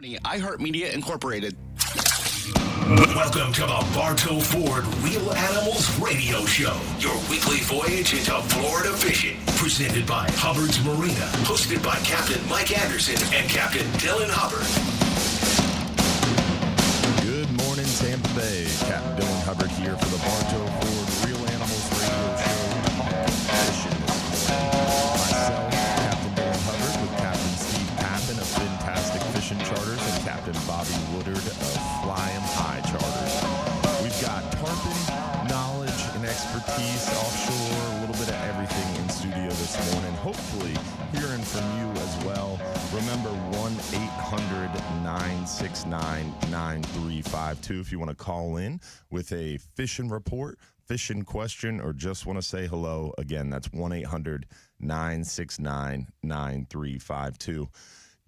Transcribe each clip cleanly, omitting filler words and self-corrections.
iHeartMedia Incorporated. Welcome to the Bartow Ford Real Animals Radio Show, your weekly voyage into Florida fishing. Presented by Hubbard's Marina, hosted by Captain Mike Anderson and Captain Dylan Hubbard. Good morning, Tampa Bay. Captain Dylan Hubbard here for the Bartow Ford Real Animals Radio Show. Talking fishing this morning. Myself, Captain Dylan Hubbard, with Captain Steve Papen of Fintastic Fishing Charters and Captain Bobby Woodard of Flyin Charters. We've got tarpon knowledge and expertise offshore, a little bit of everything in studio this morning. Hopefully hearing from you as well. Remember 1-800-969-9352 if you want to call in with a fishing report, fishing question, or just want to say hello. Again, that's 1-800-969-9352.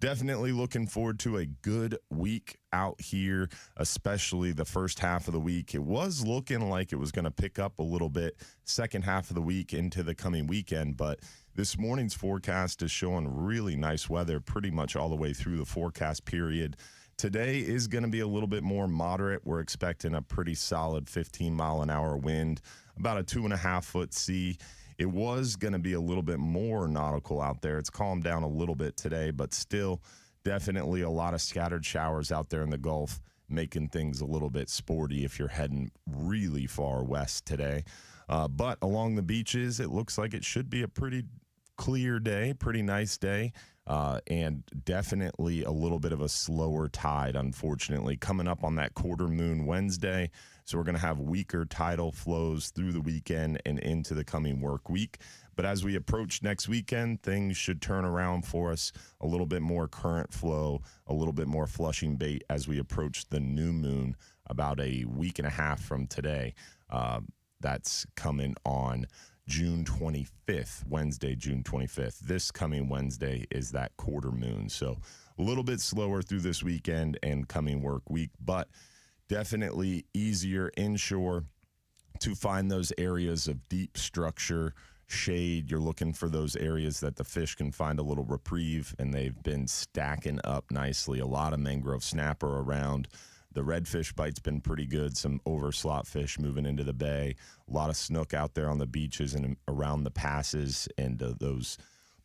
Definitely looking forward to a good week out here, especially the first half of the week. It was looking like it was going to pick up a little bit second half of the week into the coming weekend, but this morning's forecast is showing really nice weather pretty much all the way through the forecast period. Today is going to be a little bit more moderate. We're expecting a pretty solid 15-mile-an-hour wind, about a 2.5-foot sea. It was going to be a little bit more nautical out there. It's calmed down a little bit today, but still definitely a lot of scattered showers out there in the Gulf, making things a little bit sporty if you're heading really far west today. But along the beaches, it looks like it should be a pretty clear day, pretty nice day, and definitely a little bit of a slower tide, unfortunately, coming up on that quarter moon Wednesday. So we're going to have weaker tidal flows through the weekend and into the coming work week. But as we approach next weekend, things should turn around for us. A little bit more current flow, a little bit more flushing bait as we approach the new moon about a week and a half from today. That's coming on June 25th, Wednesday, June 25th. This coming Wednesday is that quarter moon. So a little bit slower through this weekend and coming work week, but definitely easier inshore to find those areas of deep structure, shade. You're looking for those areas that the fish can find a little reprieve, and they've been stacking up nicely. A lot of mangrove snapper around. The redfish bite's been pretty good. Some overslot fish moving into the bay. A lot of snook out there on the beaches and around the passes and those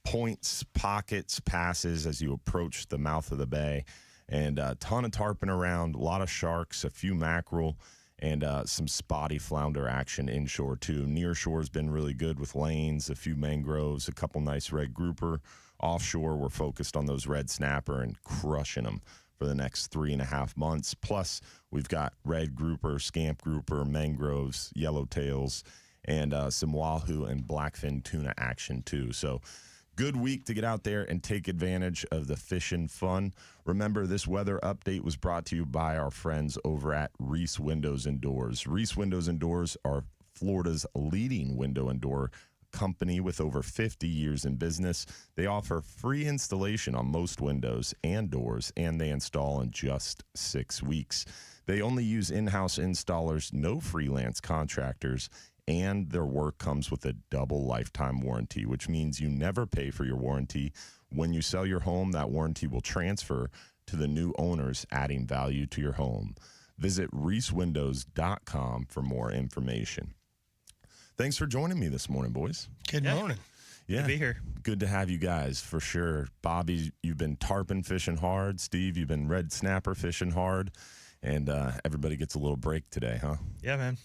points, pockets, passes as you approach the mouth of the bay. And a ton of tarpon around, a lot of sharks, a few mackerel, and some spotty flounder action inshore too. Near shore has been really good with lanes, a few mangroves, a couple nice red grouper. Offshore, we're focused on those red snapper and crushing them for the next 3.5 months. Plus, we've got red grouper, scamp grouper, mangroves, yellowtails, and some wahoo and blackfin tuna action too. So good week to get out there and take advantage of the fishing fun. Remember, this weather update was brought to you by our friends over at Reese Windows and Doors. Reese Windows and Doors are Florida's leading window and door company with over 50 years in business. They offer free installation on most windows and doors, and they install in just 6 weeks. They only use in-house installers, no freelance contractors, and their work comes with a double lifetime warranty, which means you never pay for your warranty. When you sell your home, that warranty will transfer to the new owners, adding value to your home. Visit reesewindows.com for more information. Thanks for joining me this morning, boys. Good morning. Yeah, Good to be here. Good to have you guys, for sure. Bobby, you've been tarpon fishing hard. Steve, you've been red snapper fishing hard. And everybody gets a little break today, huh? Yeah, man.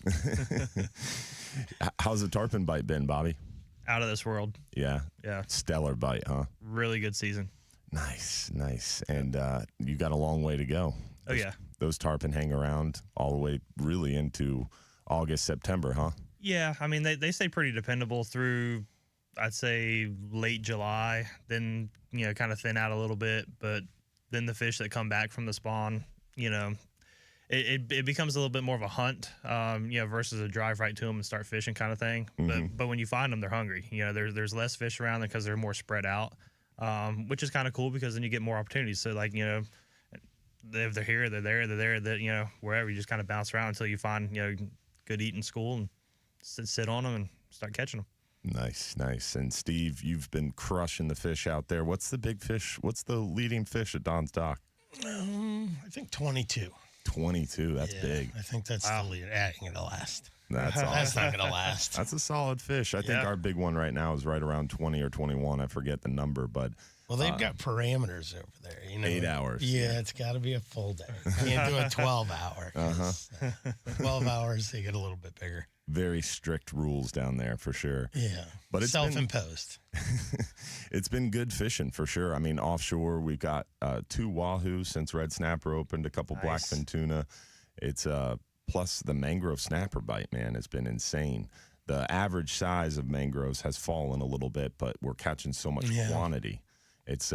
How's the tarpon bite been, Bobby? Out of this world. Yeah. Yeah. Stellar bite, huh? Really good season. Nice. And you got a long way to go. Oh, yeah. Those tarpon hang around all the way really into August, September, huh? Yeah, I mean, they stay pretty dependable through, I'd say, late July. Then, kind of thin out a little bit. But then the fish that come back from the spawn, it becomes a little bit more of a hunt, versus a drive right to them and start fishing kind of thing. Mm-hmm. But when you find them, they're hungry. There's less fish around because they're more spread out, which is kind of cool because then you get more opportunities. So, if they're here, they're there, wherever. You just kind of bounce around until you find, good eating school and sit on them and start catching them. Nice. And Steve, you've been crushing the fish out there. What's the big fish? What's the leading fish at Don's Dock? I think 22. 22. That's big. I think that's the lead. Ain't going to last. That's awesome. That's not going to last. That's a solid fish. I think our big one right now is right around 20 or 21. I forget the number, but well, they've got parameters over there. 8 hours. Yeah, it's got to be a full day. You can't do a 12-hour. 12 hours, they get a little bit bigger. Very strict rules down there for sure. Yeah, but it's self-imposed. It's been good fishing for sure. I mean, offshore we've got 2 wahoo since red snapper opened, a couple blackfin tuna. It's plus the mangrove snapper bite, man, has been insane. The average size of mangroves has fallen a little bit, but we're catching so much quantity. It's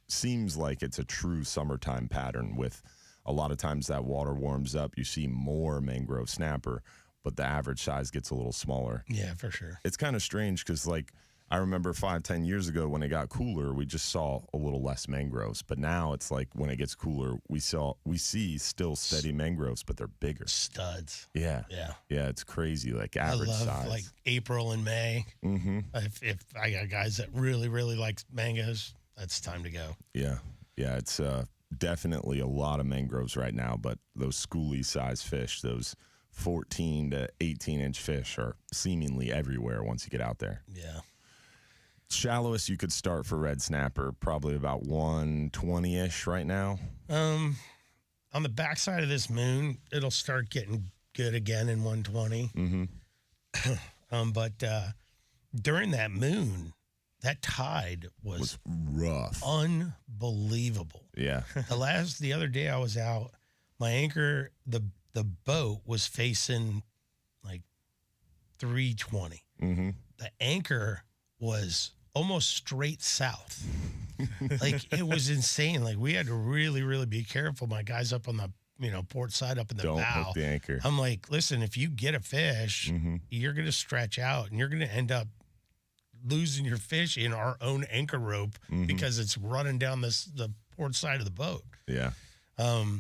seems like it's a true summertime pattern with a lot of times that water warms up, you see more mangrove snapper, but the average size gets a little smaller. Yeah, for sure. It's kind of strange because, like, I remember 5-10 years ago when it got cooler, we just saw a little less mangroves. But now it's like when it gets cooler, we see still steady mangroves, but they're bigger. Studs. Yeah. It's crazy. Like average I love size. like April and May. Mm-hmm. If I got guys that really, really like mangoes, that's time to go. Yeah. It's definitely a lot of mangroves right now, but those schoolie size fish, those 14 to 18 inch fish are seemingly everywhere once you get out there. Yeah. Shallowest you could start for red snapper, probably about 120-ish right now. On the backside of this moon, it'll start getting good again in 120. Mm-hmm. But during that moon, that tide was rough, unbelievable. Yeah. The other day I was out, my anchor, the boat was facing like 320. Mm-hmm. The anchor was almost straight south. Like, it was insane. Like, we had to really, really be careful. My guys up on the, port side up in the Don't bow. hook the anchor. I'm like, listen, if you get a fish, you're going to stretch out and you're going to end up losing your fish in our own anchor rope because it's running down the port side of the boat. Yeah.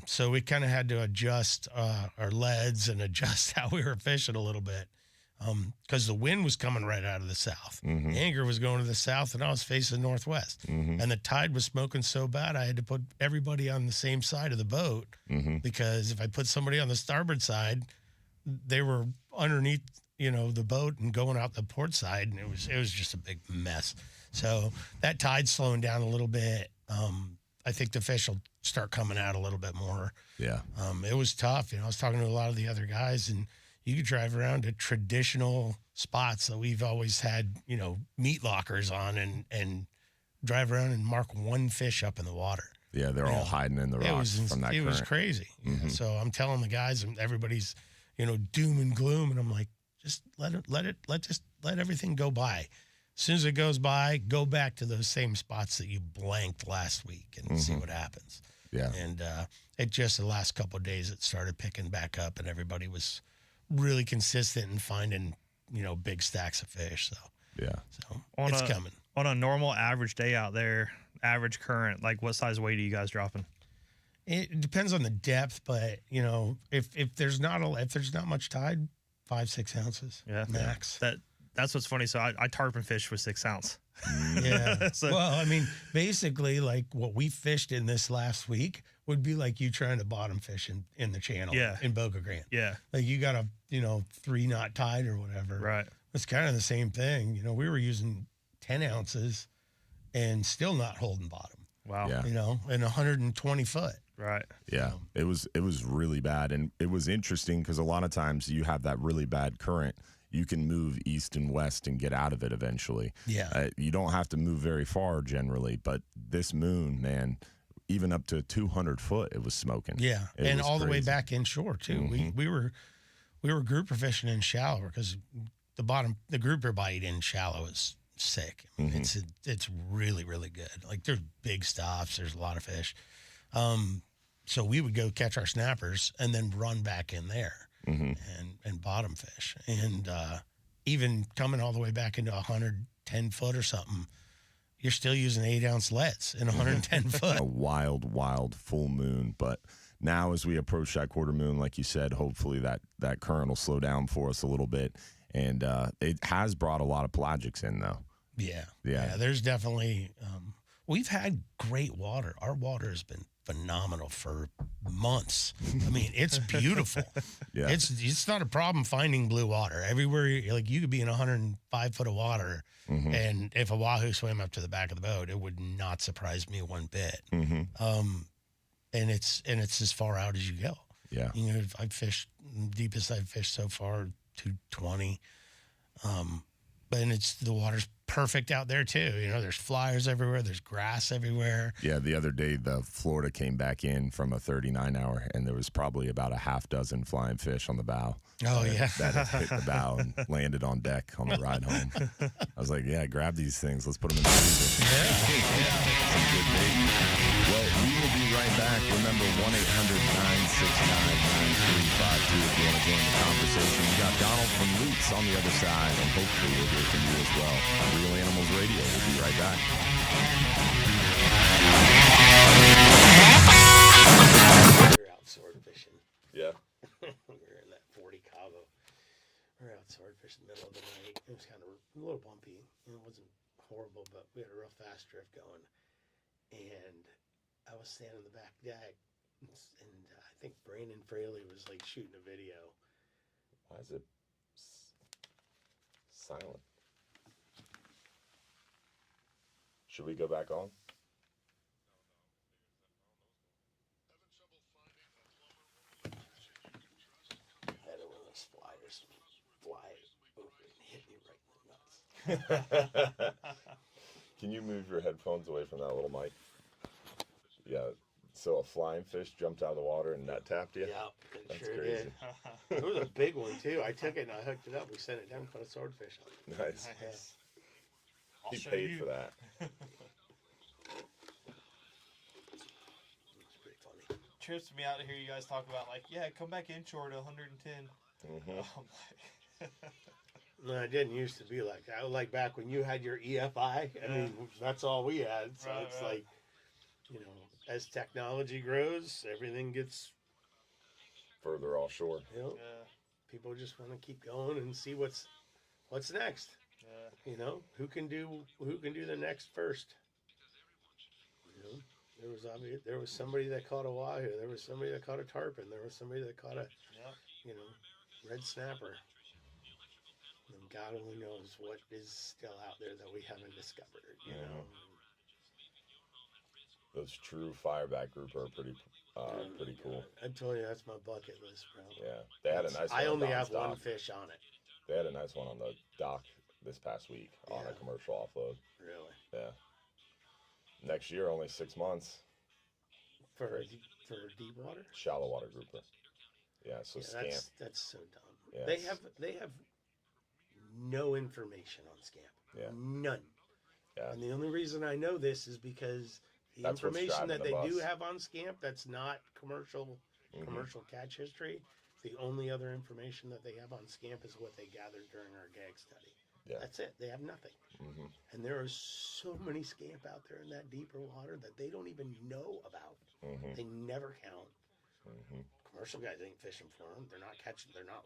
So we kind of had to adjust our leads and adjust how we were fishing a little bit. Because the wind was coming right out of the south. The anchor was going to the south, and I was facing northwest. And the tide was smoking so bad, I had to put everybody on the same side of the boat because if I put somebody on the starboard side, they were underneath, the boat and going out the port side, and it was just a big mess. So that tide's slowing down a little bit. I think the fish will start coming out a little bit more. Yeah. It was tough. I was talking to a lot of the other guys, and you could drive around to traditional spots that we've always had, meat lockers on and drive around and mark one fish up in the water. Yeah, they're all hiding in the rocks from that current. It was crazy. So I'm telling the guys, and everybody's, doom and gloom, and I'm like, just let everything go by. As soon as it goes by, go back to those same spots that you blanked last week and see what happens. Yeah. And it just the last couple of days, it started picking back up, and everybody was really consistent in finding, big stacks of fish. So it's coming. On a normal average day out there, average current, like what size weight are you guys dropping? It depends on the depth, but if there's not much tide, 5-6 ounces, max. That's what's funny. So I tarpon fish with 6 ounce. Yeah. Well, I mean, basically, like what we fished in this last week would be like you trying to bottom fish in the channel in Boca Grande. Yeah. Like you got a 3-knot tide or whatever. Right. It's kind of the same thing. We were using 10 ounces and still not holding bottom. Wow. Yeah. And 120 foot. Right. Yeah. It was really bad, and it was interesting because a lot of times you have that really bad current. You can move east and west and get out of it eventually. Yeah. You don't have to move very far generally, but this moon, man, even up to 200 foot, it was smoking. Yeah, and all the way back inshore too. We were grouper fishing in shallow because the grouper bite in shallow is sick. It's really, really good. Like there's big stops, there's a lot of fish. So we would go catch our snappers and then run back in there and bottom fish. And even coming all the way back into 110 foot or something, you're still using 8-ounce leads in 110 foot. A wild full moon. But now as we approach that quarter moon, like you said, hopefully that current will slow down for us a little bit. And it has brought a lot of pelagics in, though. Yeah. There's definitely We've had great water. Our water has been phenomenal for months. I mean, it's beautiful. Yeah. It's not a problem finding blue water. Everywhere, you could be in 105 foot of water, and if a wahoo swam up to the back of the boat, it would not surprise me one bit. And it's as far out as you go. Yeah. I've fished, deepest I've fished so far, 220. And the water's perfect out there too. There's flyers everywhere. There's grass everywhere. Yeah, the other day, the Florida came back in from a 39-hour, and there was probably about a half dozen flying fish on the bow. Oh, yeah. That hit the bow and landed on deck on the ride home. I was like, yeah, grab these things. Let's put them in the freezer. Yeah. Some good bait. Well, we will be right back. Remember, 1-800-969-9352 if you want to join the conversation. We got Donald from Lutz on the other side, and hopefully we'll hear from you as well. Real Animals Radio. We'll be right back. We're out sword fishing. Yeah. We were in that 40 Cabo. We were out sword fishing in the middle of the night. It was kind of a little bumpy. It wasn't horrible, but we had a real fast drift going. And I was standing in the back deck, and I think Brandon Fraley was shooting a video. Why is it silent? Should we go back on? I had one of those flyers fly over and hit me right in the nuts. Can you move your headphones away from that little mic? Yeah. So a flying fish jumped out of the water and net tapped you? Yeah, it That's sure crazy. did. It was a big one too. I took it and I hooked it up. We sent it down and put a swordfish on it. Nice. Yeah. I'll He show paid you. for that. It's pretty funny. Trips me out to hear you guys talk about come back inshore to 110. Mm-hmm. No, it didn't used to be like that. Like back when you had your EFI. I mean, that's all we had. So Right, it's right. as technology grows, everything gets, Further offshore. Yeah. people just want to keep going and see what's next. Yeah. Who can do the next first. There was somebody that caught a wahoo. There was somebody that caught a tarpon. There was somebody that caught a red snapper. And God only knows what is still out there that we haven't discovered. Those true fireback grouper are pretty cool. I told you that's my bucket list, bro. Yeah. They had a nice one. I on only Don's have one dock. fish on it. They had a nice one on the dock this past week on a commercial offload. Really? Yeah. Next year, only 6 months. For deep water? Shallow water grouper. Yeah, so scamp. That's so dumb. Yeah, They have no information on scamp. Yeah. None. Yeah. And the only reason I know this is because the That's what's information that driving they the do bus. have on scamp that's not commercial catch history. The only other information that they have on scamp is what they gathered during our gag study. Yeah. That's it. They have nothing. Mm-hmm. And there are so many scamp out there in that deeper water that they don't even know about. Mm-hmm. They never count. Mm-hmm. Commercial guys ain't fishing for them. They're not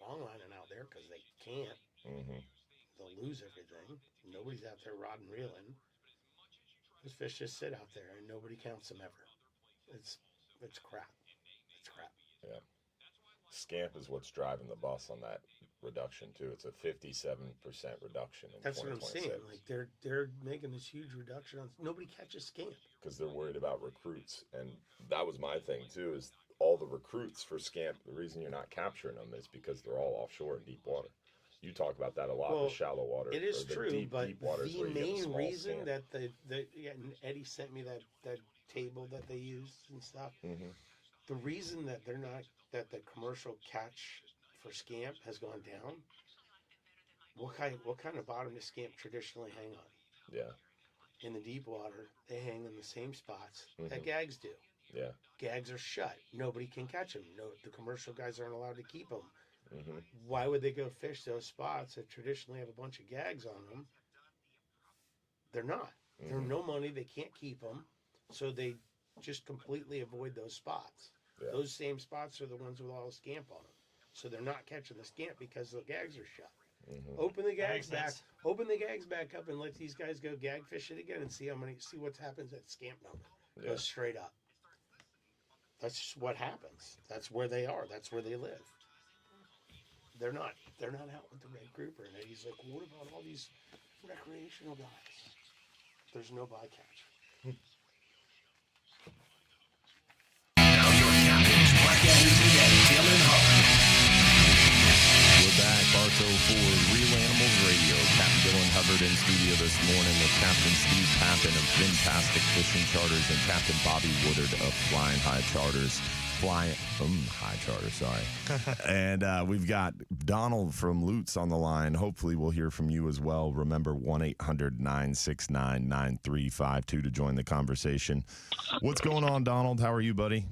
long lining out there because they can't. Mm-hmm. They'll lose everything. Nobody's out there rod and reeling. Those fish just sit out there and nobody counts them ever. It's crap. It's crap. Yeah. Scamp is what's driving the bus on that reduction too. It's a 57% reduction in That's what I'm 2026. saying. Like they're making this huge reduction on. Nobody catches scamp. Because they're worried about recruits, and that was my thing too. Is all the recruits for scamp? The reason you're not capturing them is because they're all offshore in deep water. You talk about that a lot Well, with shallow water. It is or the true, but deep waters the where you get main small reason scamp. that and Eddie sent me that table that they use and stuff. Mm-hmm. The reason that that the commercial catch for scamp has gone down. What kind of bottom does scamp traditionally hang on? Yeah. In the deep water, they hang in the same spots that Mhm. gags do. Yeah. Gags are shut. Nobody can catch them. No, the commercial guys aren't allowed to keep them. Mm-hmm. Why would they go fish those spots that traditionally have a bunch of gags on them? They're not. They're Mhm. no money. They can't keep them. So they just completely avoid those spots. Yeah. Those same spots are the ones with all the scamp on them. So they're not catching the scamp because the gags are shut. Open the gags back. sense. Open the gags back up and let these guys go gag fish it again and see what happens at scamp number. Goes straight up. That's just what happens. That's where they are. That's where they live. They're not out with the red grouper. And Eddie's like, well, what about all these recreational guys? There's no bycatch. Now your captains, Blackadder today, Dylan Hubbard. We're back, Bartow Ford, Real Animals Radio. Captain Dylan Hubbard in studio this morning with Captain Steve Papen of Fintastic Fishing Charters and Captain Bobby Woodard of Flyin High Charters. High Charters, sorry. And we've got Donald from Lutz on the line. Hopefully we'll hear from you as well. Remember, 1-800-969-9352 to join the conversation. What's going on, Donald? How are you, buddy?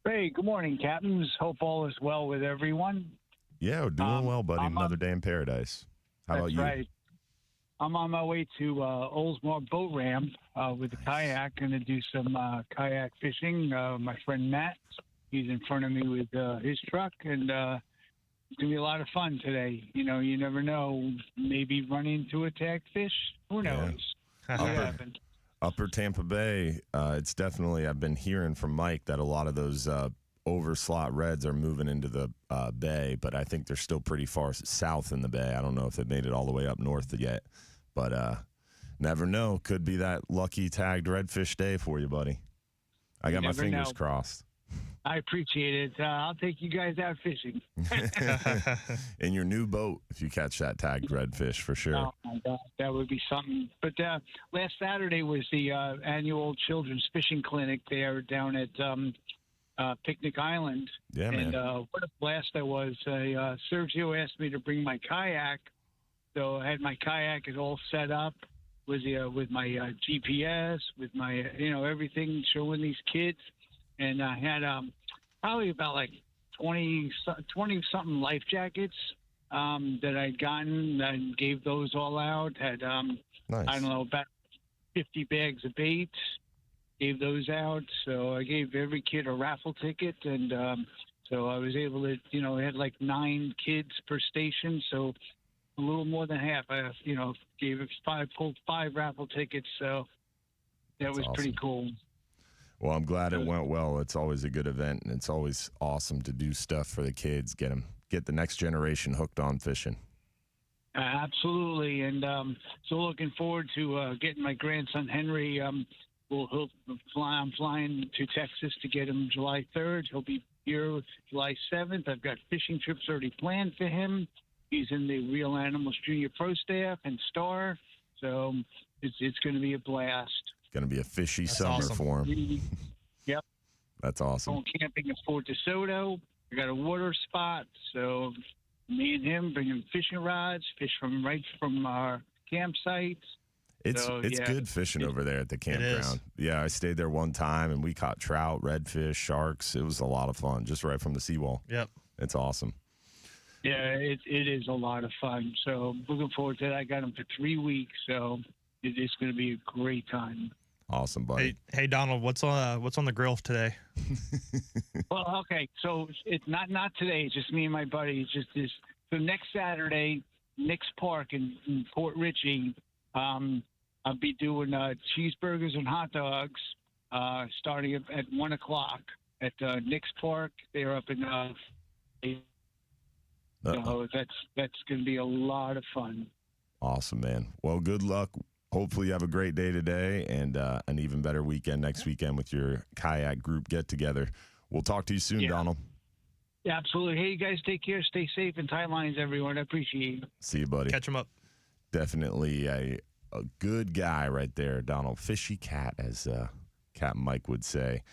Hey, good morning, Captains. Hope all is well with everyone. Yeah, we're doing well, buddy. I'm Another day in paradise. How about That's you? right. I'm on my way to Oldsmore Boat Ramp with the kayak. Going to do some kayak fishing. My friend Matt, he's in front of me with his truck, and it's going to be a lot of fun today. You know, you never know. Maybe run into a tagged fish. Who knows? What happens? Upper Tampa Bay, it's definitely, I've been hearing from Mike that a lot of those overslot reds are moving into the bay, but I think they're still pretty far south in the bay. I don't know if they made it all the way up north yet, but never know. Could be that lucky tagged redfish day for you, buddy. I got my never fingers know. crossed. I appreciate it. I'll take you guys out fishing. In your new boat, if you catch that tagged redfish, for sure. Oh, my God, that would be something. But last Saturday was the annual Children's Fishing Clinic there down at Picnic Island. Yeah, man. And what a blast that was. Sergio asked me to bring my kayak. So I had my kayak all set up with my GPS, with my, everything, showing these kids. And I had probably about like 20-something life jackets that I'd gotten and gave those all out. Had, Nice. I don't know, about 50 bags of bait, gave those out. So I gave every kid a raffle ticket. And so I was able to, I had like 9 kids per station. So a little more than half, I, pulled 5 raffle tickets. So that was pretty cool. Well, I'm glad it went well. It's always a good event, and it's always awesome to do stuff for the kids, get the next generation hooked on fishing. Absolutely, and so looking forward to getting my grandson Henry. I'm flying to Texas to get him July 3rd. He'll be here July 7th. I've got fishing trips already planned for him. He's in the Real Animals Junior Pro staff and star, so it's going to be a blast. Going to be a fishy summer for him. Yep. That's awesome. Going camping at Fort DeSoto. I got a water spot, so me and him bring him fishing rods, fish right from our campsite. It's good fishing over there at the campground. Yeah, I stayed there one time, and we caught trout, redfish, sharks. It was a lot of fun, just right from the seawall. Yep. It's awesome. Yeah, it is a lot of fun. So looking forward to that. I got him for 3 weeks, so it's going to be a great time. Awesome, buddy. Hey, Donald, what's on the grill today? Well, okay, so it's not today. It's just me and my buddy. It's just this. So next Saturday, Nick's Park in Port Richey, I'll be doing cheeseburgers and hot dogs starting at 1 o'clock at Nick's Park. They're up in. So that's going to be a lot of fun. Awesome, man. Well, good luck. Hopefully you have a great day today and an even better weekend next weekend with your kayak group get-together. We'll talk to you soon, Donald. Yeah, absolutely. Hey, you guys take care. Stay safe and tie lines, everyone. I appreciate you. See you, buddy. Catch him up. Definitely a good guy right there, Donald. Fishy cat, as Captain Mike would say.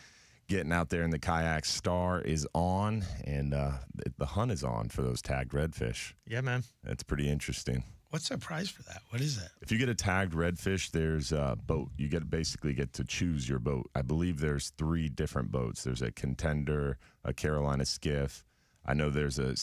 Getting out there in the kayak. Star is on, and the hunt is on for those tagged redfish. Yeah, man. That's pretty interesting. What's the prize for that? What is that? If you get a tagged redfish, there's a boat. You basically get to choose your boat. I believe there's 3 different boats. There's a Contender, a Carolina Skiff. I know there's a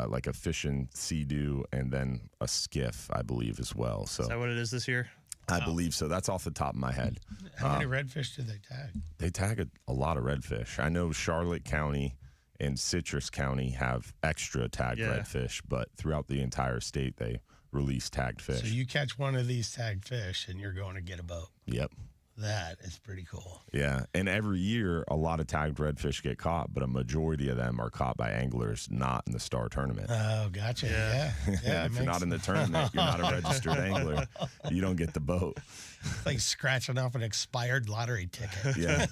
like a fishing Sea-Doo, and then a skiff, I believe, as well. So Is that what it is this year? I believe so. That's off the top of my head. How many redfish did they tag? They tag a lot of redfish. I know Charlotte County and Citrus County have extra tagged redfish, but throughout the entire state, they release tagged fish. So you catch one of these tagged fish and you're going to get a boat. Yep. That is pretty cool. Yeah, and every year a lot of tagged redfish get caught, but a majority of them are caught by anglers not in the Star Tournament. Oh, gotcha. Yeah. And if you're not in the tournament, you're not a registered angler. You don't get the boat. It's like scratching off an expired lottery ticket. Yeah.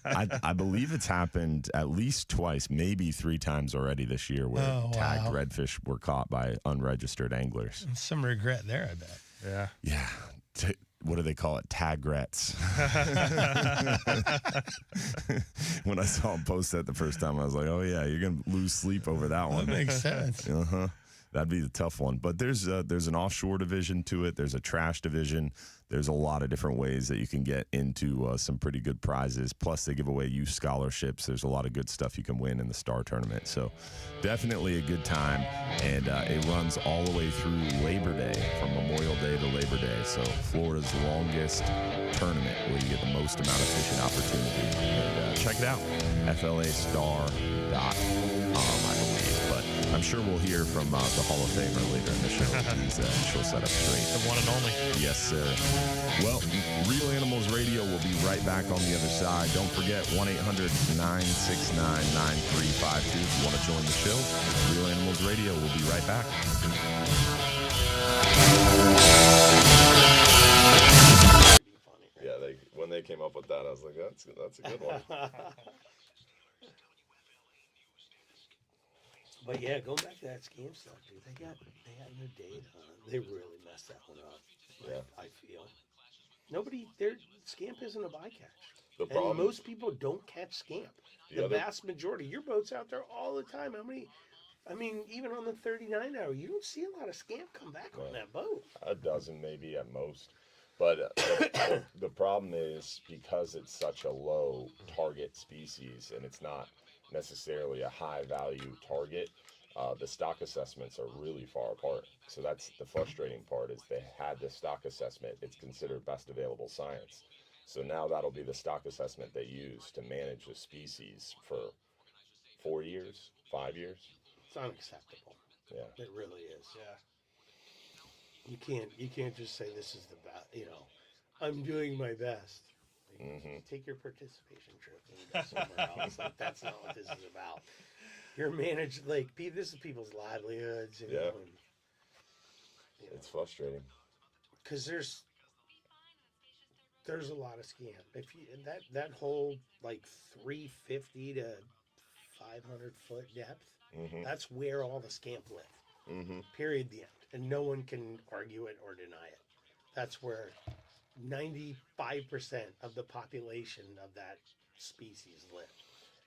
I believe it's happened at least twice, maybe 3 times already this year where tagged redfish were caught by unregistered anglers. Some regret there, I bet. Yeah. Yeah. What do they call it? Tagrets. When I saw him post that the first time, I was like, oh, yeah, you're going to lose sleep over that one. That makes sense. Uh-huh. That'd be the tough one. But there's an offshore division to it. There's a trash division. There's a lot of different ways that you can get into some pretty good prizes. Plus, they give away youth scholarships. There's a lot of good stuff you can win in the Star Tournament. So definitely a good time. And it runs all the way through Labor Day, from Memorial Day to Labor Day. So Florida's longest tournament where you get the most amount of fishing opportunity. And check it out, flastar.com, I believe. But I'm sure we'll hear from the Hall of Famer later in the show. She'll set up straight. The one and only. Yes, sir. Well, Real Animals Radio will be right back on the other side. Don't forget 1-800-969-9352 if you want to join the show. Real Animals Radio will be right back. Yeah, when they came up with that, I was like, that's a good one. But yeah, going back to that scam stuff, dude, they had no data. They really messed that one up. Yeah. I feel scamp isn't a bycatch. The And problem, most people don't catch scamp. The The other- vast majority, your boat's out there all the time. Even on the 39 hour, you don't see a lot of scamp come back on that boat. a dozen maybe at most. But the problem is, because it's such a low target species and it's not necessarily a high value target, the stock assessments are really far apart. So that's the frustrating part, is they had the stock assessment. It's considered best available science. So now that'll be the stock assessment they use to manage the species for 4 years, 5 years. It's unacceptable. Yeah. It really is. Yeah. You can't just say this is the best. I'm doing my best. Like, take your participation trip and go somewhere else. Like, that's not what this is about. You're managed this is people's livelihoods. Yeah. It's frustrating. Because there's a lot of scam. If you that whole 350 to 500 foot depth, that's where all the scamp live. Period. The end. And no one can argue it or deny it. That's where 95% of the population of that species live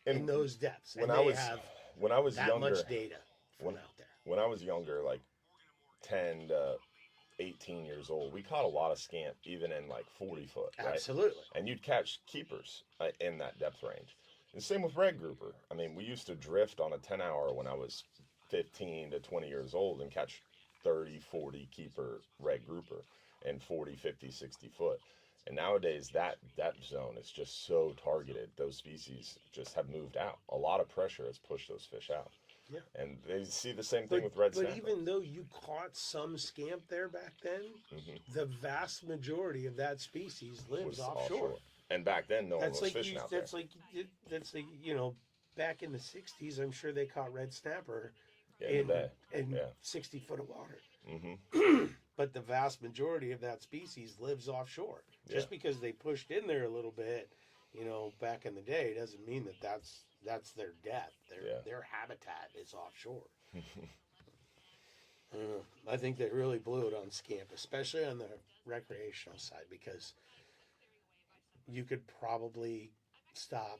in those depths. And they have when I was that younger, much data from out there. When I was younger, 10 to 18 years old, we caught a lot of scamp, even in 40 foot. Right? Absolutely. And you'd catch keepers in that depth range. And same with red grouper. I mean, we used to drift on a 10 hour when I was 15 to 20 years old and catch 30, 40 keeper red grouper in 40, 50, 60 foot. And nowadays, that depth zone is just so targeted. Those species just have moved out. A lot of pressure has pushed those fish out. Yeah. And they see the same thing with red snapper. But even though you caught some scamp there back then, the vast majority of that species lives Was offshore. And back then, no one was That's fishing out there. That's like back in the 60s, I'm sure they caught red snapper In the bay. in 60 foot of water. Mm-hmm. But the vast majority of that species lives offshore. Just because they pushed in there a little bit, back in the day, doesn't mean that that's their depth. Their habitat is offshore. I don't know. I think they really blew it on scamp, especially on the recreational side, because you could probably stop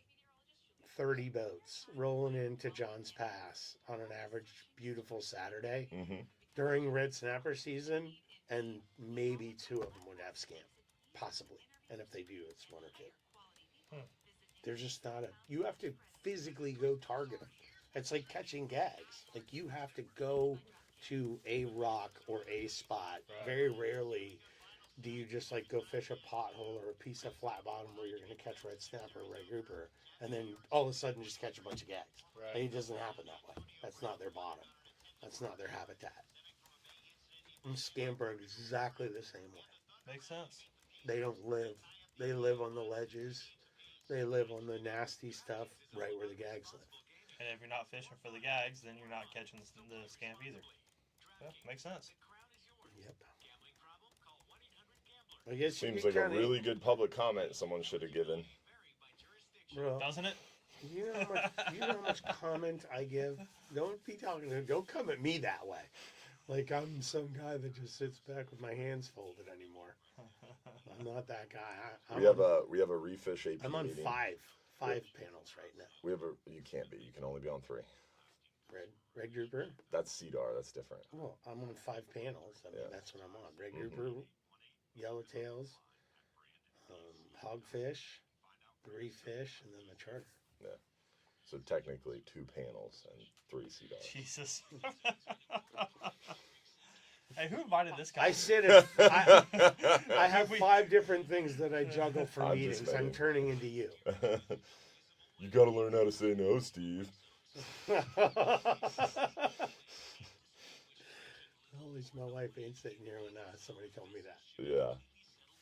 30 boats rolling into Johns Pass on an average beautiful Saturday during red snapper season, and maybe 2 of them would have scamp, possibly. And if they do, it's 1 or 2. There's just not you have to physically go target them. It's like catching gags. Like, you have to go to a rock or a spot. Right. Very rarely do you just like go fish a pothole or a piece of flat bottom where you're going to catch red snapper or red grouper, and then all of a sudden just catch a bunch of gags? Right. And it doesn't happen that way. That's not their bottom. That's not their habitat. And scamper exactly the same way. Makes sense. They don't live. They live on the ledges. They live on the nasty stuff right where the gags live. And if you're not fishing for the gags, then you're not catching the scamp either. Yeah, makes sense. Yep. I guess Seems like a really good public comment someone should have given. Bro, Doesn't it? you know how much comment I give? Don't don't come at me that way. Like I'm some guy that just sits back with my hands folded anymore. I'm not that guy. We have a refish AP I'm on meeting. five panels right now. You can't be. You can only be on 3. Red grouper. That's CDAR. That's different. Well, I'm on 5 panels. I mean, Yeah. that's what I'm on. Red grouper, yellowtails, hogfish, 3 fish, and then the charter. Yeah. So technically 2 panels and 3 CDAR. Jesus. Hey, who invited this guy? I sit at, I have 5 different things that I juggle for I'm just meetings. I'm saying. turning into you. You got to learn how to say no, Steve. At least my wife ain't sitting here when somebody told me that. Yeah.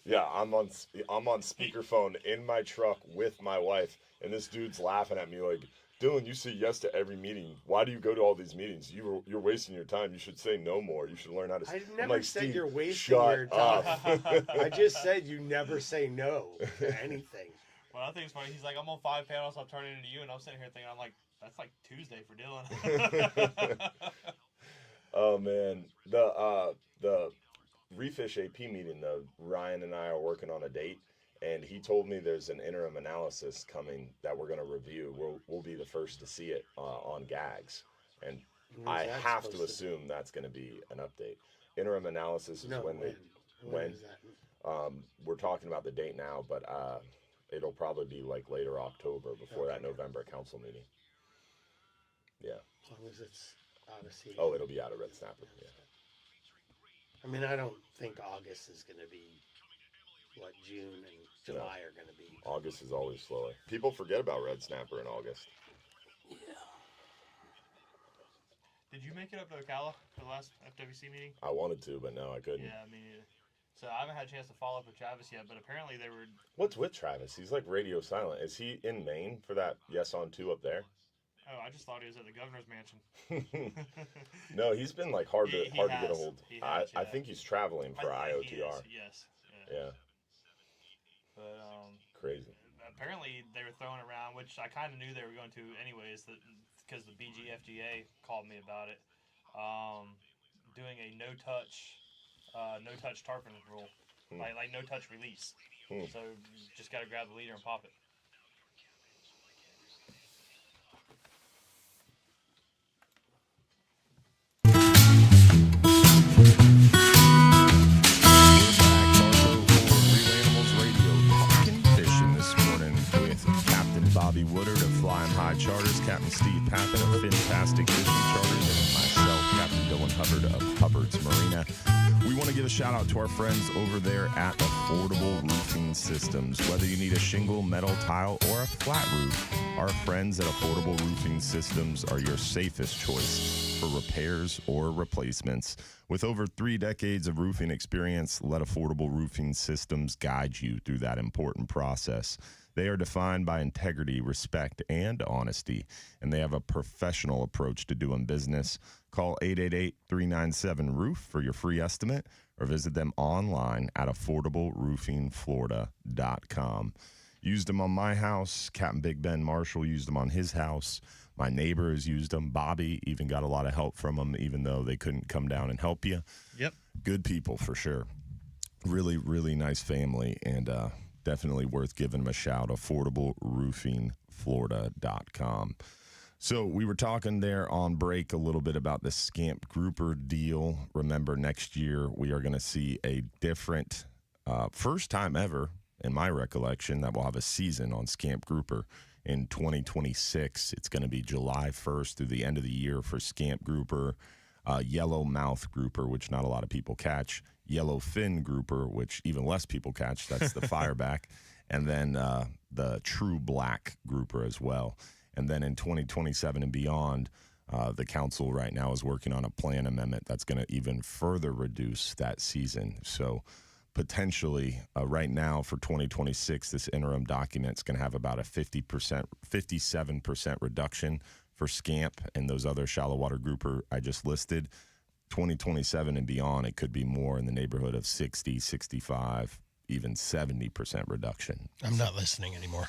Yeah, I'm on speakerphone in my truck with my wife, and this dude's laughing at me like, Dylan, you say yes to every meeting. Why do you go to all these meetings? You're wasting your time. You should say no more. You should learn how to. I I'm never like, said Steve, you're wasting shut your time. up. I just said you never say no to anything. Well, I think it's funny. He's like, I'm on 5 panels. I'm turning into you, and I'm sitting here thinking, I'm like, that's like Tuesday for Dylan. Oh man, the refish AP meeting though. Ryan and I are working on a date, and he told me there's an interim analysis coming that we're going to review. We'll be the first to see it on gags, and When's I that have to supposed assume that's going to be an update. Interim analysis is when is that? we're talking about the date now, but it'll probably be like later October before that November council meeting. Yeah. As long as it's out of season. Oh, it'll be out of red snapper. Yeah. I mean, I don't think August is going to be what June and July are going to be. August is always slower. People forget about red snapper in August. Did you make it up to Ocala for the last FWC meeting? I wanted to, but no, I couldn't. Yeah, I mean, so I haven't had a chance to follow up with Travis yet, but apparently they were. What's with Travis? He's like radio silent. Is he in Maine for that Yes on 2 up there? Oh, I just thought he was at the governor's mansion. No, he's been like hard to He get a has. hold. He has, I yeah. think he's traveling for I think he IOTR. is, yes. Yeah. Yeah, But crazy. apparently they were throwing around, which I kind of knew they were going to anyways, because the BGFGA called me about it. Doing a no touch tarpon rule, like no touch release. So you just got to grab the leader and pop it. Woodard of Flyin Charters, Capt Steve Papen of Fintastic Fishing Charters, and myself, Captain Dylan Hubbard of Hubbard's Marina. We want to give a shout out to our friends over there at Affordable Roofing Systems. Whether you need a shingle, metal tile, or a flat roof, our friends at Affordable Roofing Systems are your safest choice for repairs or replacements. With over 3 decades of roofing experience, let Affordable Roofing Systems guide you through that important process. They are defined by integrity, respect, and honesty, and they have a professional approach to doing business. Call 888-397-ROOF for your free estimate or visit them online at affordableroofingflorida.com. Used them on my house. Captain Big Ben Marshall used them on his house. My neighbors used them. Bobby even got a lot of help from them, even though they couldn't come down and help you. Yep. Good people for sure. Really, really nice family, and definitely worth giving them a shout. affordableroofingflorida.com. So we were talking there on break a little bit about the scamp grouper deal. Remember, next year we are going to see a different, first time ever in my recollection, that we'll have a season on scamp grouper in 2026. It's going to be July 1st through the end of the year for scamp grouper, yellowmouth grouper, which not a lot of people catch, yellowfin grouper, which even less people catch. That's the fireback. And then the true black grouper as well. And then in 2027 and beyond, the council right now is working on a plan amendment that's going to even further reduce that season. So potentially right now for 2026, this interim document is going to have about a 57% reduction for scamp and those other shallow water grouper I just listed. 2027 and beyond, it could be more in the neighborhood of 60, 65, even 70% reduction. I'm not listening anymore.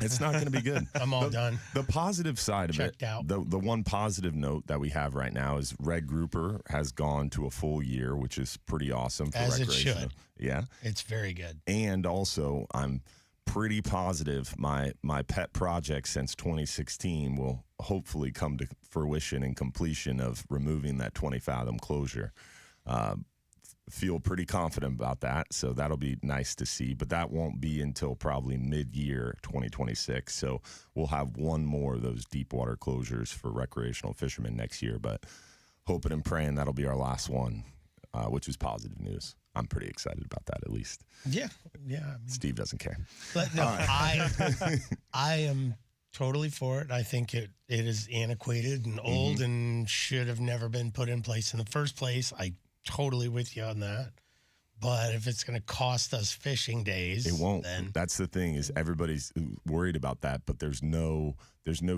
It's not going to be good. I'm all done. The positive side of Checked it, out. the one positive note that we have right now is red grouper has gone to a full year, which is pretty awesome for As it recreational. should. Yeah. It's very good. And also, I'm pretty positive my pet project since 2016 will hopefully come to fruition and completion of removing that 20-fathom closure. Feel pretty confident about that, so that'll be nice to see. But that won't be until probably mid-year 2026. So we'll have one more of those deep water closures for recreational fishermen next year. But hoping and praying that'll be our last one, which is positive news. I'm pretty excited about that, at least. Yeah. I mean, Steve doesn't care. but no, I am totally for it. I think it is antiquated and old and should have never been put in place in the first place. I totally with you on that. But if it's going to cost us fishing days, It won't. Then That's the thing is everybody's worried about that, but there's no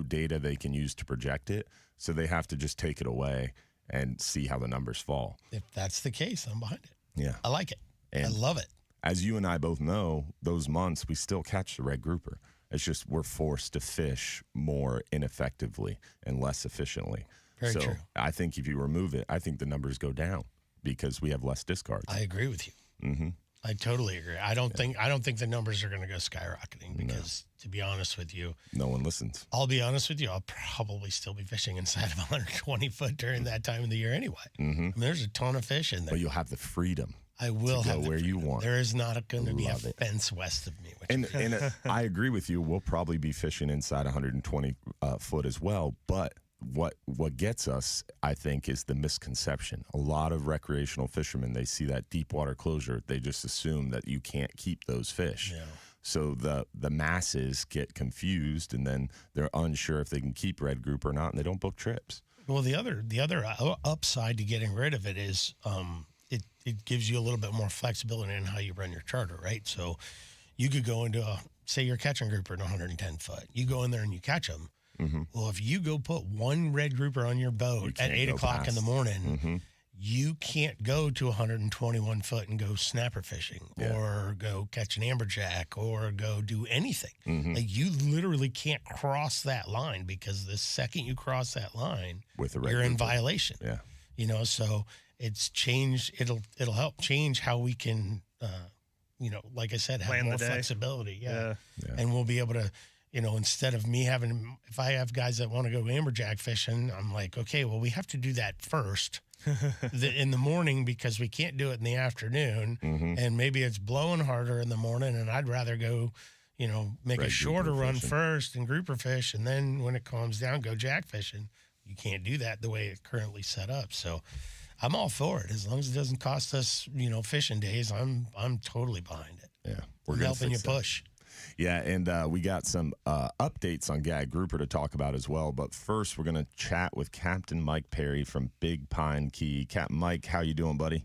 data they can use to project it. So they have to just take it away and see how the numbers fall. if that's the case, I'm behind it. Yeah. I like it. I And love it. as you and I both know, those months we still catch the red grouper. It's just we're forced to fish more ineffectively and less efficiently. Very so true. I think if you remove it, I think the numbers go down because we have less discards. I agree with you. Mm-hmm. I totally agree. I don't think the numbers are going to go skyrocketing because, to be honest with you, No one listens. I'll be honest with you, I'll probably still be fishing inside of 120 foot during that time of the year anyway. Mm-hmm. I mean, there's a ton of fish in there. But you'll have the freedom. I will to go have the where you freedom. want. There is not going to be a Love it. fence west of me. Which And I agree with you. We'll probably be fishing inside 120 foot as well. But what gets us, I think, is the misconception. A lot of recreational fishermen, they see that deep water closure, they just assume that you can't keep those fish. Yeah. So the masses get confused, and then they're unsure if they can keep red group or not, and they don't book trips. Well, the other upside to getting rid of it is it gives you a little bit more flexibility in how you run your charter, right? So you could go into say you're catching grouper at 110 foot. You go in there and you catch them. Mm-hmm. Well, if you go put one red grouper on your boat at 8 o'clock in the morning, Mm-hmm. you can't go to 121 foot and go snapper fishing or go catch an amberjack or go do anything. Mm-hmm. Like you literally can't cross that line because the second you cross that line, With a red you're in grouper. violation. Yeah. You know, so it's changed. It'll help change how we can, like I said, have Plan the more day. flexibility. Yeah. Yeah. And we'll be able to, instead of me if I have guys that want to go amberjack fishing, I'm like, okay, well, we have to do that first in the morning because we can't do it in the afternoon. Mm-hmm. And maybe it's blowing harder in the morning and I'd rather go, make Red a shorter grouper run fishing. first and grouper fish. And then when it calms down, go jack fishing. You can't do that the way it's currently set up. So I'm all for it. As long as it doesn't cost us, fishing days, I'm totally behind it. Yeah. We're gonna helping you fix that. push. Yeah, and we got some updates on Gag Grouper to talk about as well. But first, we're going to chat with Captain Mike Perry from Big Pine Key. Captain Mike, how you doing, buddy?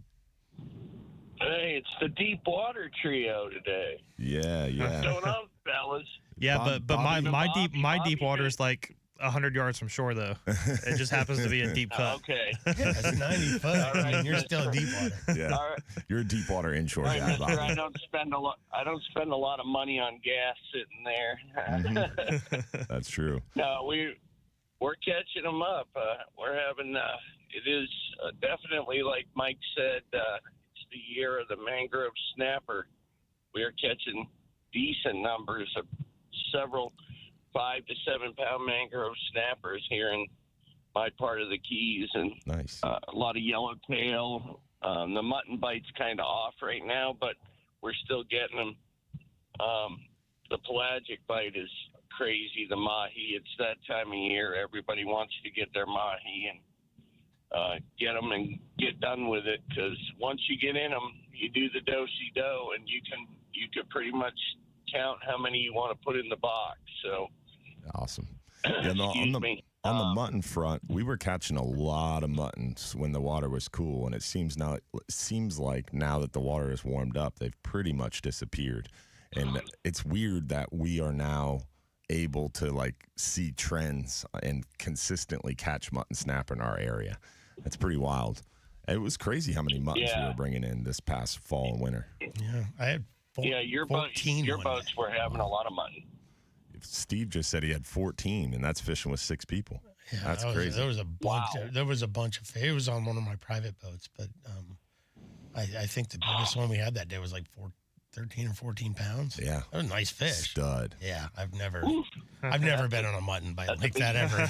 Hey, it's the deep water trio today. Yeah. What's going on, fellas? Yeah, Bob- but my Bobby- my deep Bobby water did. is like 100 yards from shore though. It just happens to be a deep cut. Okay. That's 90 foot. All right, I mean, you're mister. still deep water. Yeah, All right, you're a deep water inshore all right, guy, mister, Bobby. I don't spend a lot of money on gas sitting there. Mm-hmm. That's true. No, we're catching them up. We're having. It is definitely like Mike said. It's the year of the mangrove snapper. We are catching decent numbers of several 5 to 7 pound mangrove snappers here in my part of the Keys, and Nice. a lot of yellowtail. The mutton bite's kind of off right now, but we're still getting them. The pelagic bite is crazy. The mahi, it's that time of year. Everybody wants to get their mahi, and get them and get done with it. Because once you get in them, you do the do-si-do, and you can pretty much count how many you want to put in the box. So awesome. Yeah, no, on the mutton front, we were catching a lot of muttons when the water was cool, and it seems like now that the water is warmed up, they've pretty much disappeared. And it's weird that we are now able to like see trends and consistently catch mutton snapper in our area. That's pretty wild. It was crazy how many muttons we were bringing in this past fall and winter. Yeah, I had your 14 boats were having a lot of mutton. Steve just said he had 14, and that's fishing with 6 people. Yeah, that's crazy. There was a bunch. There was a bunch of. It was on one of my private boats, but I think the biggest one we had that day was like 13 or 14 pounds. Yeah, that was a nice fish. Stud. Yeah, I've never been on a mutton bite like that ever.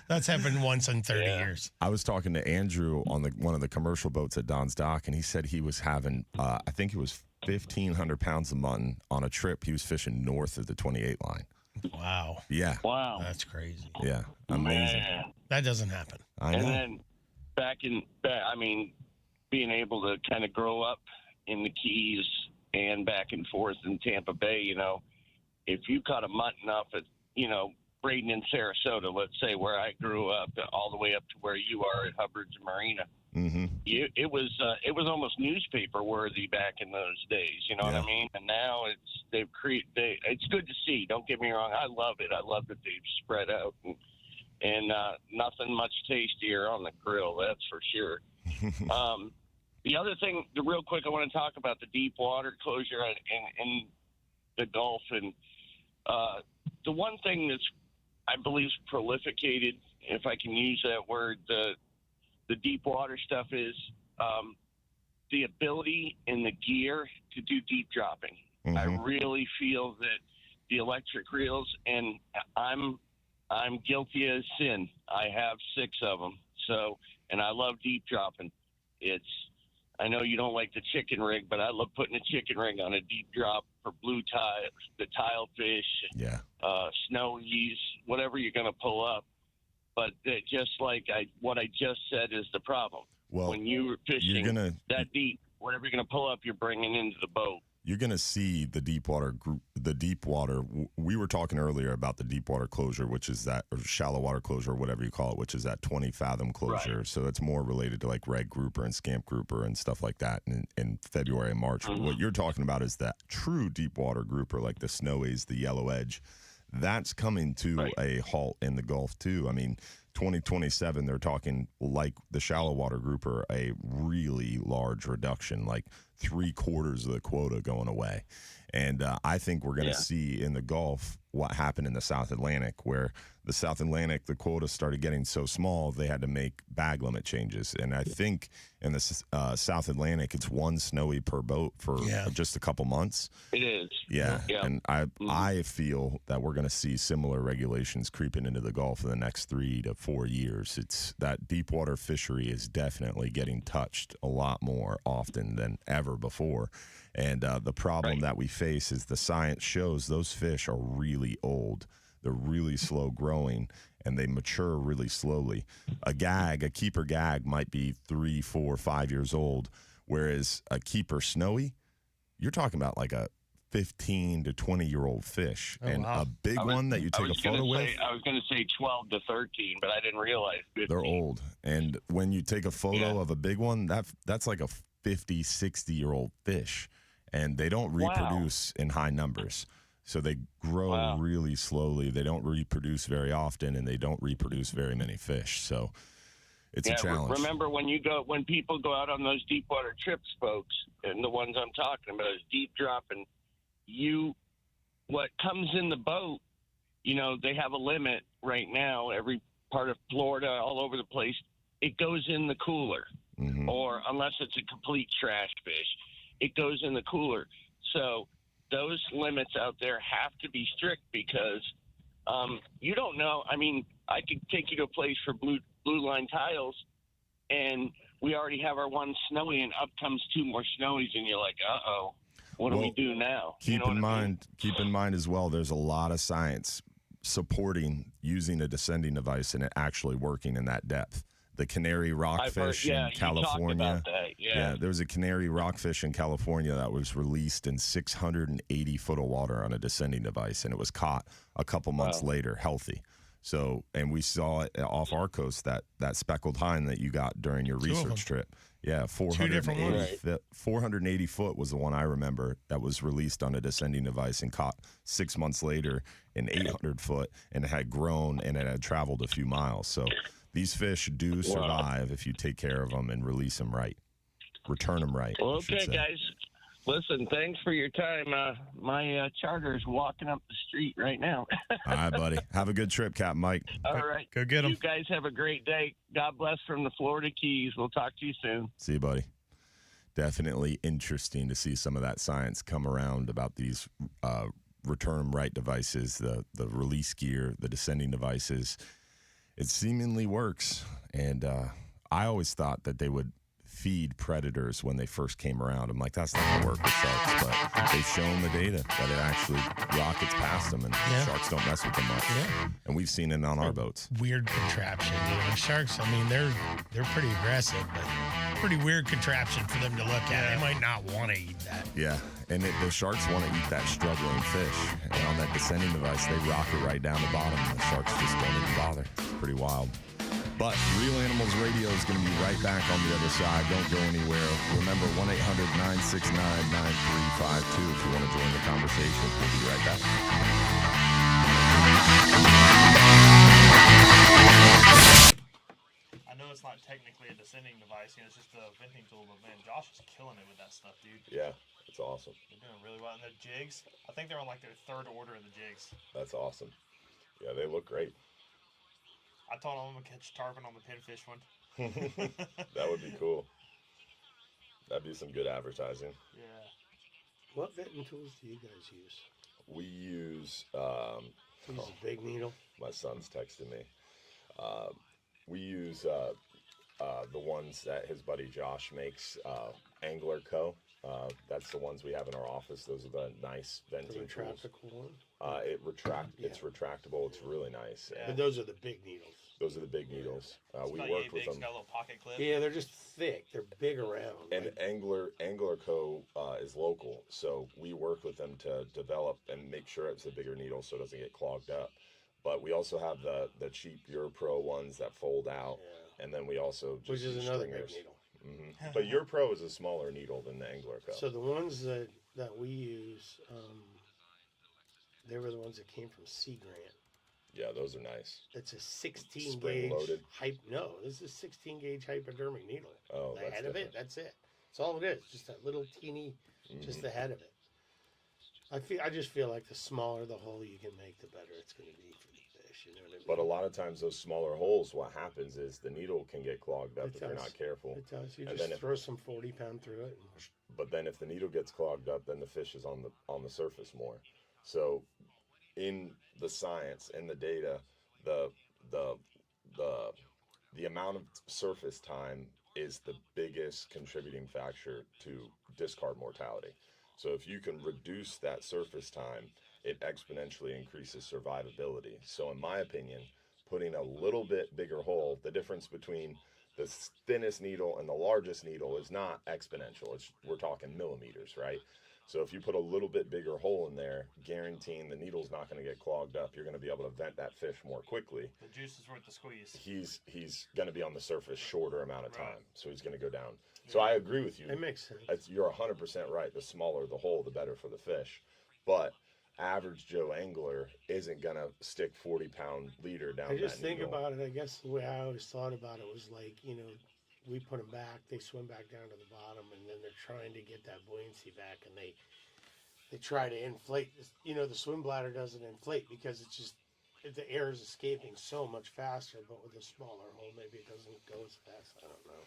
That's happened once in 30 years. I was talking to Andrew on one of the commercial boats at Don's Dock, and he said he was having, I think it was 1,500 pounds of mutton on a trip. He was fishing north of the 28 line. Wow. Yeah. Wow. That's crazy. Yeah. Amazing. Man. That doesn't happen. I know. And then being able to kind of grow up in the Keys and back and forth in Tampa Bay, if you caught a mutton up at, Braden in Sarasota, let's say where I grew up, all the way up to where you are at Hubbard's Marina. Mm-hmm. It was almost newspaper worthy back in those days. You know what I mean? And now it's good to see. Don't get me wrong. I love it. I love that they've spread out and nothing much tastier on the grill. That's for sure. The other thing, real quick, I want to talk about the deep water closure in the Gulf, and the one thing that's, I believe, prolificated, if I can use that word, the deep water stuff is the ability and the gear to do deep dropping. Mm-hmm. I really feel that the electric reels, and I'm guilty as sin. I have 6 of them. So, and I love deep dropping. I know you don't like the chicken rig, but I love putting a chicken rig on a deep drop for blue tile, the tile fish, snowies, whatever you're going to pull up. But just like what I just said is the problem. Well, when you're fishing that deep, whatever you're going to pull up, you're bringing into the boat. You're going to see the deep water group, we were talking earlier about the deep water closure, which is that, or shallow water closure, or whatever you call it, which is that 20 fathom closure. Right. So it's more related to like red grouper and scamp grouper and stuff like that in February and March. Mm-hmm. What you're talking about is that true deep water grouper, like the snowies, the yellow edge. That's coming to a halt in the Gulf too. I mean, 2027, they're talking like the shallow water grouper, a really large reduction, like 3/4 of the quota going away. And I think we're going to see in the Gulf what happened in the South Atlantic, where the South Atlantic, the quota started getting so small, they had to make bag limit changes. And I think in the South Atlantic, it's 1 snowy per boat for just a couple months. It is. Yeah. And I feel that we're going to see similar regulations creeping into the Gulf in the next 3 to 4 years. It's that deep water fishery is definitely getting touched a lot more often than ever before. And the problem that we face is the science shows those fish are really old. They're really slow growing, and they mature really slowly. A keeper gag might be 3, 4, 5 years old, whereas a keeper snowy, you're talking about like a 15 to 20-year-old fish. A big one that you take a photo with. I was going to say 12 to 13, but I didn't realize 15. They're old. And when you take a photo of a big one, that's like a 50, 60-year-old fish. And they don't reproduce in high numbers. So they grow really slowly. They don't reproduce very often, and they don't reproduce very many fish. So it's a challenge. Remember when people go out on those deep water trips, folks, and the ones I'm talking about is deep dropping, what comes in the boat, they have a limit right now, every part of Florida, all over the place, it goes in the cooler. Mm-hmm. Or unless it's a complete trash fish, it goes in the cooler. So those limits out there have to be strict because you don't know. I mean, I could take you to a place for blue line tiles, and we already have our 1 snowy, and up comes 2 more snowies, and you're like, uh-oh, what do we do now? Keep in mind as well, there's a lot of science supporting using a descending device and it actually working in that depth. the canary rockfish in California. You talked about that. Yeah. There was a canary rockfish in California that was released in 680 foot of water on a descending device, and it was caught a couple months later, healthy. So, and we saw it off our coast, that speckled hind that you got during your research trip. Yeah, 480 foot was the one I remember that was released on a descending device and caught 6 months later in 800 foot, and it had grown and it had traveled a few miles. So these fish do survive if you take care of them and release them right, return them right. Well, okay, guys. Listen, thanks for your time. My charter is walking up the street right now. All right, buddy. Have a good trip, Captain Mike. All right. Go get them. You guys have a great day. God bless from the Florida Keys. We'll talk to you soon. See you, buddy. Definitely interesting to see some of that science come around about these return them right devices, the release gear, the descending devices. It seemingly works. And I always thought that they would feed predators when they first came around. I'm like, that's not going to work with sharks, but they've shown the data that it actually rockets past them, and sharks don't mess with them much. And we've seen it on our boats. Weird contraption. Sharks, I mean, they're pretty aggressive, but pretty weird contraption for them to look at. They might not want to eat that. Yeah, and the sharks want to eat that struggling fish. And on that descending device, they rock it right down the bottom, and the sharks just don't even bother. It's pretty wild. But Real Animals Radio is going to be right back on the other side. Don't go anywhere. Remember, 1-800-969-9352 if you want to join the conversation. We'll be right back. I know it's not technically a descending device. It's just a venting tool. But, man, Josh is killing it with that stuff, dude. Yeah, it's awesome. They're doing really well. And their jigs, I think they're on, like, their third order of the jigs. That's awesome. Yeah, they look great. I told him I'm going to catch tarpon on the pinfish one. That would be cool. That'd be some good advertising. Yeah. What venting tools do you guys use? We use... You use a big needle? My son's texting me. We use the ones that his buddy Josh makes, Angler Co. That's the ones we have in our office. Those are the nice venting tools. One? It's retractable. It's really nice. But those are the big needles. Those are the big needles. We About work with big, them. got a little pocket clip. Yeah, they're just thick. They're big around. And Angler Co. Is local, so we work with them to develop and make sure it's a bigger needle so it doesn't get clogged up. But we also have the cheap EuroPro ones that fold out, and then we also just which is use another stringers. big needle. Mm-hmm. But EuroPro is a smaller needle than the Angler Co. So the ones that we use, they were the ones that came from Sea Grant. Yeah, those are nice. It's a 16 Spring gauge loaded. No, this is a 16 gauge hypodermic needle. Oh, the that's head of it. That's it. That's all it is. Just that little teeny, just the head of it. I just feel like the smaller the hole you can make, the better it's going to be for the fish. You know what I mean? But a lot of times those smaller holes, what happens is the needle can get clogged up if you're not careful. It does. You And just then throw some 40-pound through it. But then if the needle gets clogged up, then the fish is on the surface more. So in the science and the data, the amount of surface time is the biggest contributing factor to discard mortality. So if you can reduce that surface time, it exponentially increases survivability. So in my opinion, putting a little bit bigger hole, the difference between the thinnest needle and the largest needle is not exponential. We're talking millimeters, right? So if you put a little bit bigger hole in there, guaranteeing the needle's not going to get clogged up, you're going to be able to vent that fish more quickly. The juice is worth the squeeze. He's going to be on the surface shorter amount of time, so he's going to go down. So I agree with you. It makes sense. You're 100% right. The smaller the hole, the better for the fish. But average Joe angler isn't going to stick 40-pound leader down that needle. I just think about it. I guess the way I always thought about it was like, we put them back, they swim back down to the bottom, and then they're trying to get that buoyancy back, and they try to inflate. The swim bladder doesn't inflate because it's just the air is escaping so much faster. But with a smaller hole, maybe it doesn't go as fast. I don't know.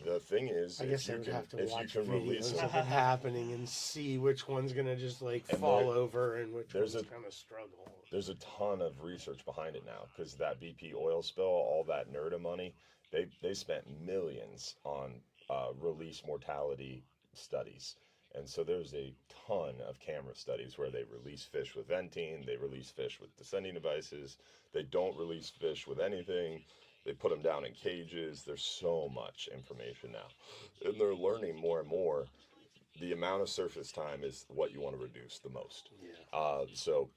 The thing is, I guess I would have to watch videos them, of it happening and see which one's gonna just fall over and which one's gonna struggle. There's a ton of research behind it now because that BP oil spill, all that NERDA money, they spent millions on release mortality studies. And so there's a ton of camera studies where they release fish with venting, they release fish with descending devices, they don't release fish with anything. They put them down in cages. There's so much information now. And they're learning more and more. The amount of surface time is what you want to reduce the most. Yeah. So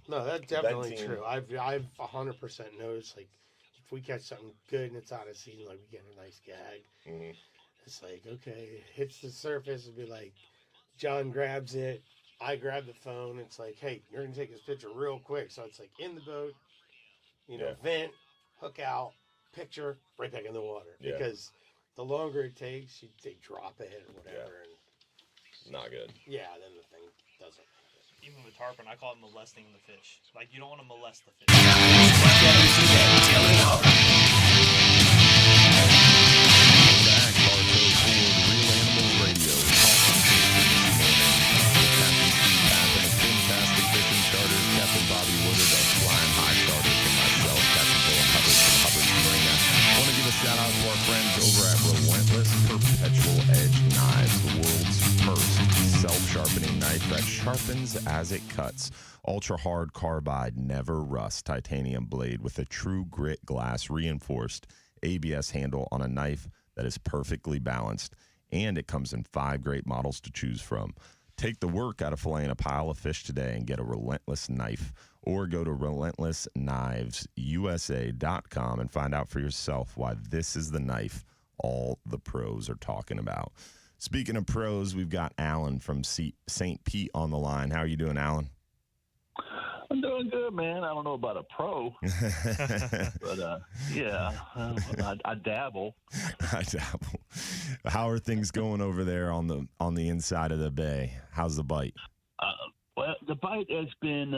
no, that's definitely true. I've 100% noticed, like, if we catch something good and it's out of season, like we get a nice gag, it's like, okay, it hits the surface and be like, John grabs it, I grab the phone, it's like, hey, you're going to take this picture real quick. So it's like in the boat, vent, hook out, picture, right back in the water. Yeah. Because the longer it takes, they drop it or whatever. Yeah. Not good. Yeah, then the thing doesn't. Even with tarpon, I call it molesting the fish. Like, you don't want to molest the fish. Back, Bartow Ford, Real Animals Radio. Captain Steve Papen of Fintastic Fishing Charters, Captain Bobby Woodard of Flyin High Charters, and myself, Captain Hubbard from Hubbard Marina. I want to give a shout out to our friends over at Relentless Perpetual Edge Knives, the world's first self-sharpening knife that sharpens as it cuts. Ultra-hard carbide, never rust titanium blade with a true grit glass reinforced ABS handle on a knife that is perfectly balanced, and it comes in 5 great models to choose from. Take the work out of filleting a pile of fish today and get a Relentless knife, or go to relentlessknivesusa.com and find out for yourself why this is the knife all the pros are talking about. Speaking of pros, we've got Alan from St. Pete on the line. How are you doing, Alan? I'm doing good, man. I don't know about a pro, but yeah, I dabble. I dabble. How are things going over there on the inside of the bay? How's the bite? Well, the bite has been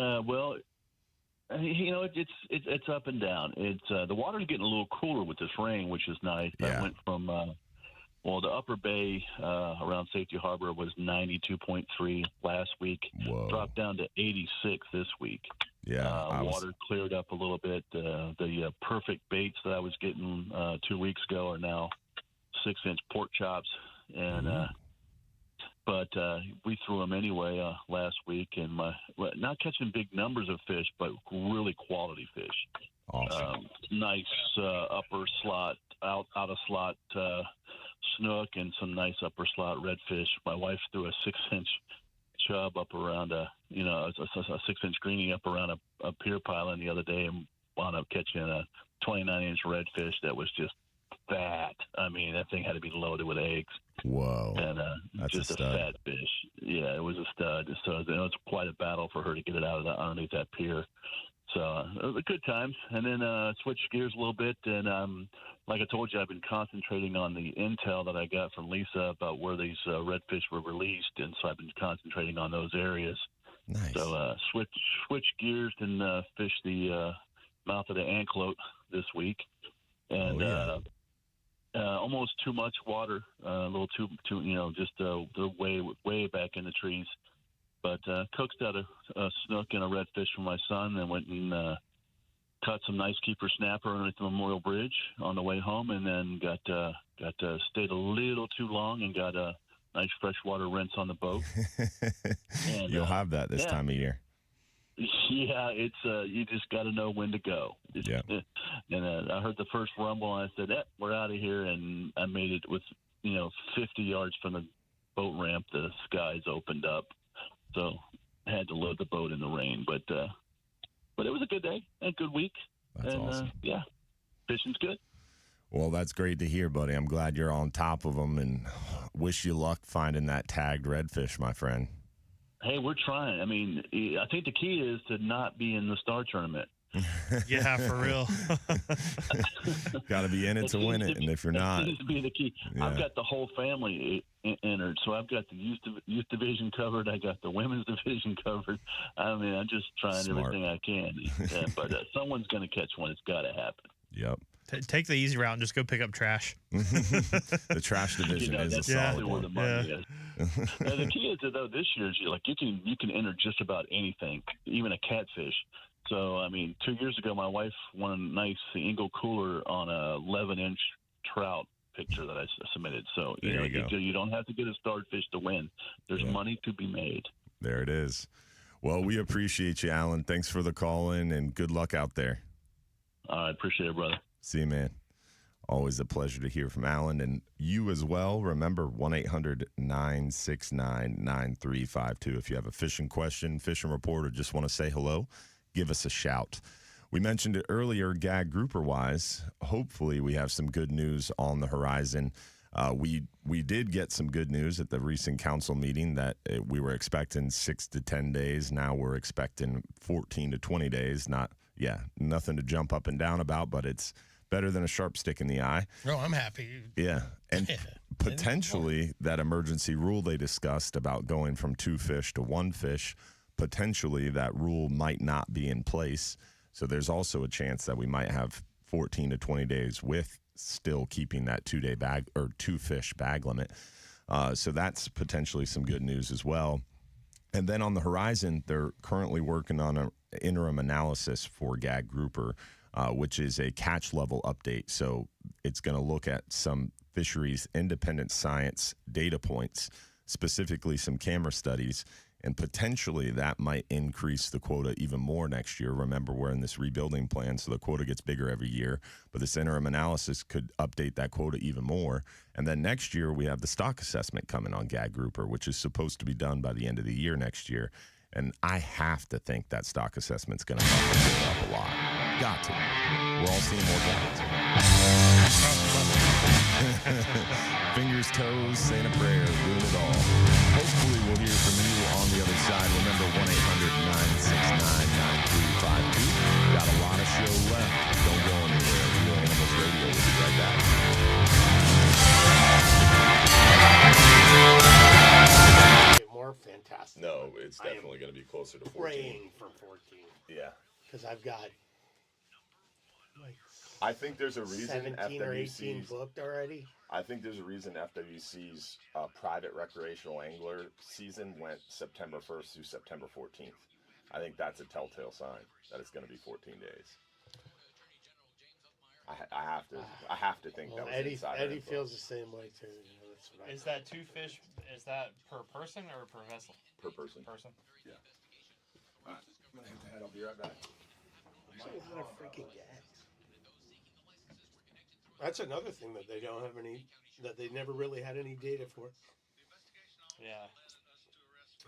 it's up and down. It's the water's getting a little cooler with this rain, which is nice. Yeah. I went from the upper bay around Safety Harbor was 92.3 last week. Whoa. Dropped down to 86 this week. Yeah. Water cleared up a little bit. The perfect baits that I was getting 2 weeks ago are now 6-inch pork chops, and but we threw them anyway last week, and not catching big numbers of fish, but really quality fish. Awesome. Nice upper slot, out of slot snook, and some nice upper slot redfish. My wife threw a 6-inch chub up around a 6-inch greenie up around a pier pylon the other day, and wound up catching a 29-inch redfish that was just fat. I mean, that thing had to be loaded with eggs. Whoa. And that's just a stud. fat fish. Yeah, it was a stud. So it was quite a battle for her to get it out of underneath that pier. So it was a good time. And then switched gears a little bit, and like I told you, I've been concentrating on the intel that I got from Lisa about where these redfish were released, and so I've been concentrating on those areas. Nice. So switch gears and fish the mouth of the Anklote this week, and almost too much water, a little too just way back in the trees. But coaxed out a snook and a redfish for my son, and went and caught some nice keeper snapper underneath the Memorial Bridge on the way home, and then got stayed a little too long and got a nice freshwater rinse on the boat. And, you'll have that this time of year. Yeah, it's you just got to know when to go. Yeah. And I heard the first rumble, and I said, "We're out of here." And I made it with 50 yards from the boat ramp. The skies opened up, so I had to load the boat in the rain. But it was a good day, a good week. That's awesome. Yeah, fishing's good. Well, that's great to hear, buddy. I'm glad you're on top of them, and wish you luck finding that tagged redfish, my friend. Hey, we're trying. I mean, I think the key is to not be in the star tournament. Yeah, for real. Got to be in it to win it, and if you're not, that seems to be the key. Yeah. I've got the whole family entered, so I've got the youth division covered. I got the women's division covered. I mean, I'm just trying everything I can. But someone's going to catch one. It's got to happen. Yep. Take the easy route and just go pick up trash. The trash division is a solid where one. the money is. Now, the key is though this year is you can enter just about anything, even a catfish. So I mean, 2 years ago, my wife won a nice Ingle cooler on a 11-inch trout picture that I submitted. So There you go. You don't have to get a starred fish to win. There's money to be made. There it is. Well, we appreciate you, Alan. Thanks for the call in, and good luck out there. I appreciate it, brother. See you, man. Always a pleasure to hear from Alan, and you as well. Remember, 1-800-969-9352. If you have a fishing question, fishing report, or just want to say hello, give us a shout. We mentioned it earlier, gag grouper-wise. Hopefully we have some good news on the horizon. We did get some good news at the recent council meeting that we were expecting 6 to 10 days. Now we're expecting 14 to 20 days. Nothing to jump up and down about, but it's better than a sharp stick in the eye. No, I'm happy. Yeah. And potentially that emergency rule they discussed about going from 2 fish to 1 fish, potentially that rule might not be in place. So there's also a chance that we might have 14 to 20 days with still keeping that 2-day bag or 2 fish bag limit. So that's potentially some good news as well. And then on the horizon, they're currently working on an interim analysis for gag grouper, which is a catch level update. So it's going to look at some fisheries independent science data points, specifically some camera studies, and potentially that might increase the quota even more next year. Remember, we're in this rebuilding plan, so the quota gets bigger every year. But this interim analysis could update that quota even more. And then next year, we have the stock assessment coming on gag grouper, which is supposed to be done by the end of the year next year. And I have to think that stock assessment's going to help us get up a lot. Got to. We're all seeing more gags. Fingers, toes, saying a prayer, doing it all. Hopefully we'll hear from you on the other side. Remember, 1-800-969-9352. Got a lot of show left. Don't go anywhere. Real Animals Radio. We'll be right back. More fantastic. No, it's definitely going to be closer to 14. Praying for 14. Yeah. Because I've got like I think there's a reason 17 or 18 FWC's booked already. I think there's a reason FWC's private recreational angler season went September 1st through September 14th. I think that's a telltale sign that it's going to be 14 days. I have to think that was insider Eddie info. feels the same way too. You know, that's what Is that 2 fish? Is that per person or per vessel? Per person. Yeah. All right. I'm going to have to head. I'll be right back. There's a lot of freaking gags. That's another thing that they don't have any, that they never really had any data for. Yeah.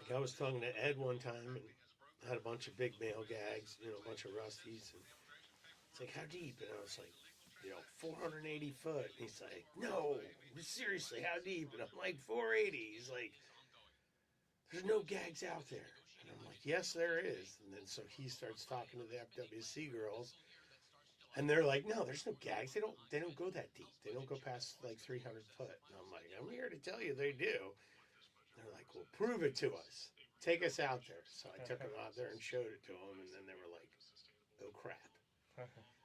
Like I was talking to Ed one time and had a bunch of big male gags, you know, a bunch of rusties. And it's like, how deep? And I was like, 480 foot. And he's like, no, seriously, how deep? And I'm like, 480. He's like, there's no gags out there. And I'm like, yes, there is. And then so he starts talking to the FWC girls. And they're like, no, there's no gags. They don't go that deep. They don't go past like 300 foot. And I'm like, I'm here to tell you they do. They're like, well, prove it to us. Take us out there. So I took them out there and showed it to them. And then they were like, oh, crap.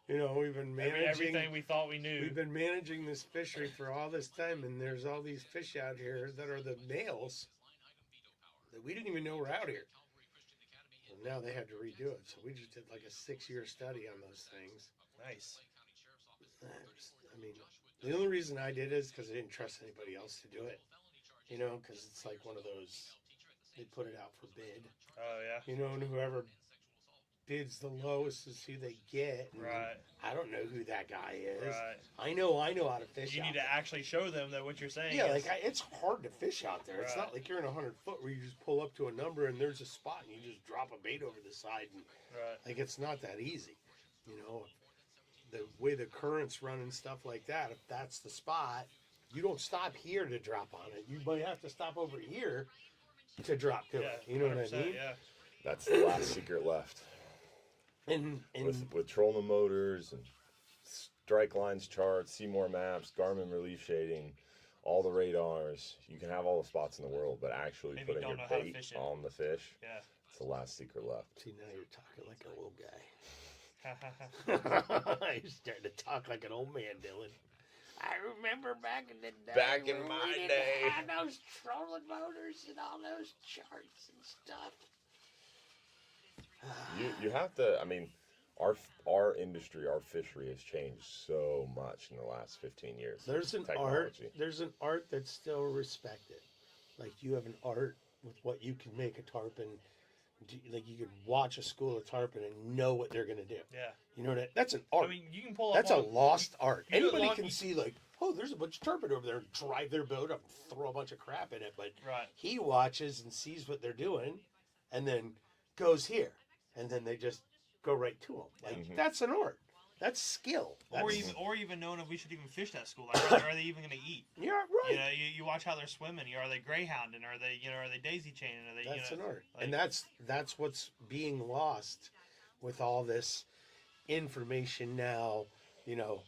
We've been managing everything we thought we knew. We've been managing this fishery for all this time. And there's all these fish out here that are the males that we didn't even know were out here. And now they had to redo it. So we just did like a 6-year study on those things. Nice. The only reason I did it is because I didn't trust anybody else to do it. Because it's like one of those, they put it out for bid. Oh, yeah. And whoever bids the lowest is who they get. Right. I don't know who that guy is. Right. I know how to fish. You need to actually show them that what you're saying. Yeah, is... it's hard to fish out there. Right. It's not like you're in 100 foot where you just pull up to a number and there's a spot and you just drop a bait over the side. And, right. it's not that easy. The way the currents run and stuff like that, if that's the spot, you don't stop here to drop on it. You might have to stop over here to drop to it. You know what I mean? Yeah. That's the last secret left. And with trolling motors and strike lines charts, Seymour maps, Garmin relief shading, all the radars, you can have all the spots in the world, but actually putting your bait on the fish, it's the last secret left. See, now you're talking like an old guy. You're starting to talk like an old man, Dylan. I remember back in the day. Back in my day. Had those trolling motors and all those charts and stuff. You have to. Our industry, our fishery has changed so much in the last 15 years. There's an art that's still respected. Like you have an art with what you can make a tarpon Like you could watch a school of tarpon and know what they're going to do. Yeah. You know what? That's an art. I mean, you can pull up. That's a lost art. you do it Anybody long- can see like, oh, there's a bunch of tarpon over there, and drive their boat up, and throw a bunch of crap in it. But Right. he watches and sees what they're doing, and then goes here, and then they just go right to him. Like that's an art. That's skill. Or even knowing if we should even fish that school. Like, are they even going to eat? Yeah, right. You know, you watch how they're swimming. Are they greyhounding? Are they daisy chaining? Are they? That's you know, an art, like- and that's what's being lost with all this information now. You know,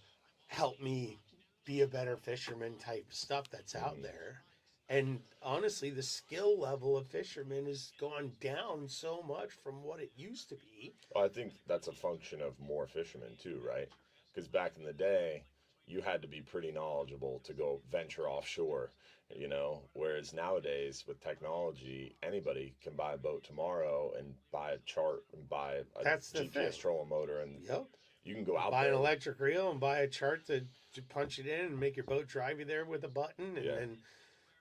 help me be a better fisherman type stuff that's out there. And honestly, the skill level of fishermen has gone down so much from what it used to be. Well, I think that's a function of more fishermen too, right? Because back in the day, you had to be pretty knowledgeable to go venture offshore, you know. Whereas nowadays, with technology, anybody can buy a boat tomorrow and buy a chart and buy a That's the GPS thing. trolling motor, and Yep. you can go out Buy there. an electric reel and buy a chart to punch it in and make your boat drive you there with a button, and Yeah. then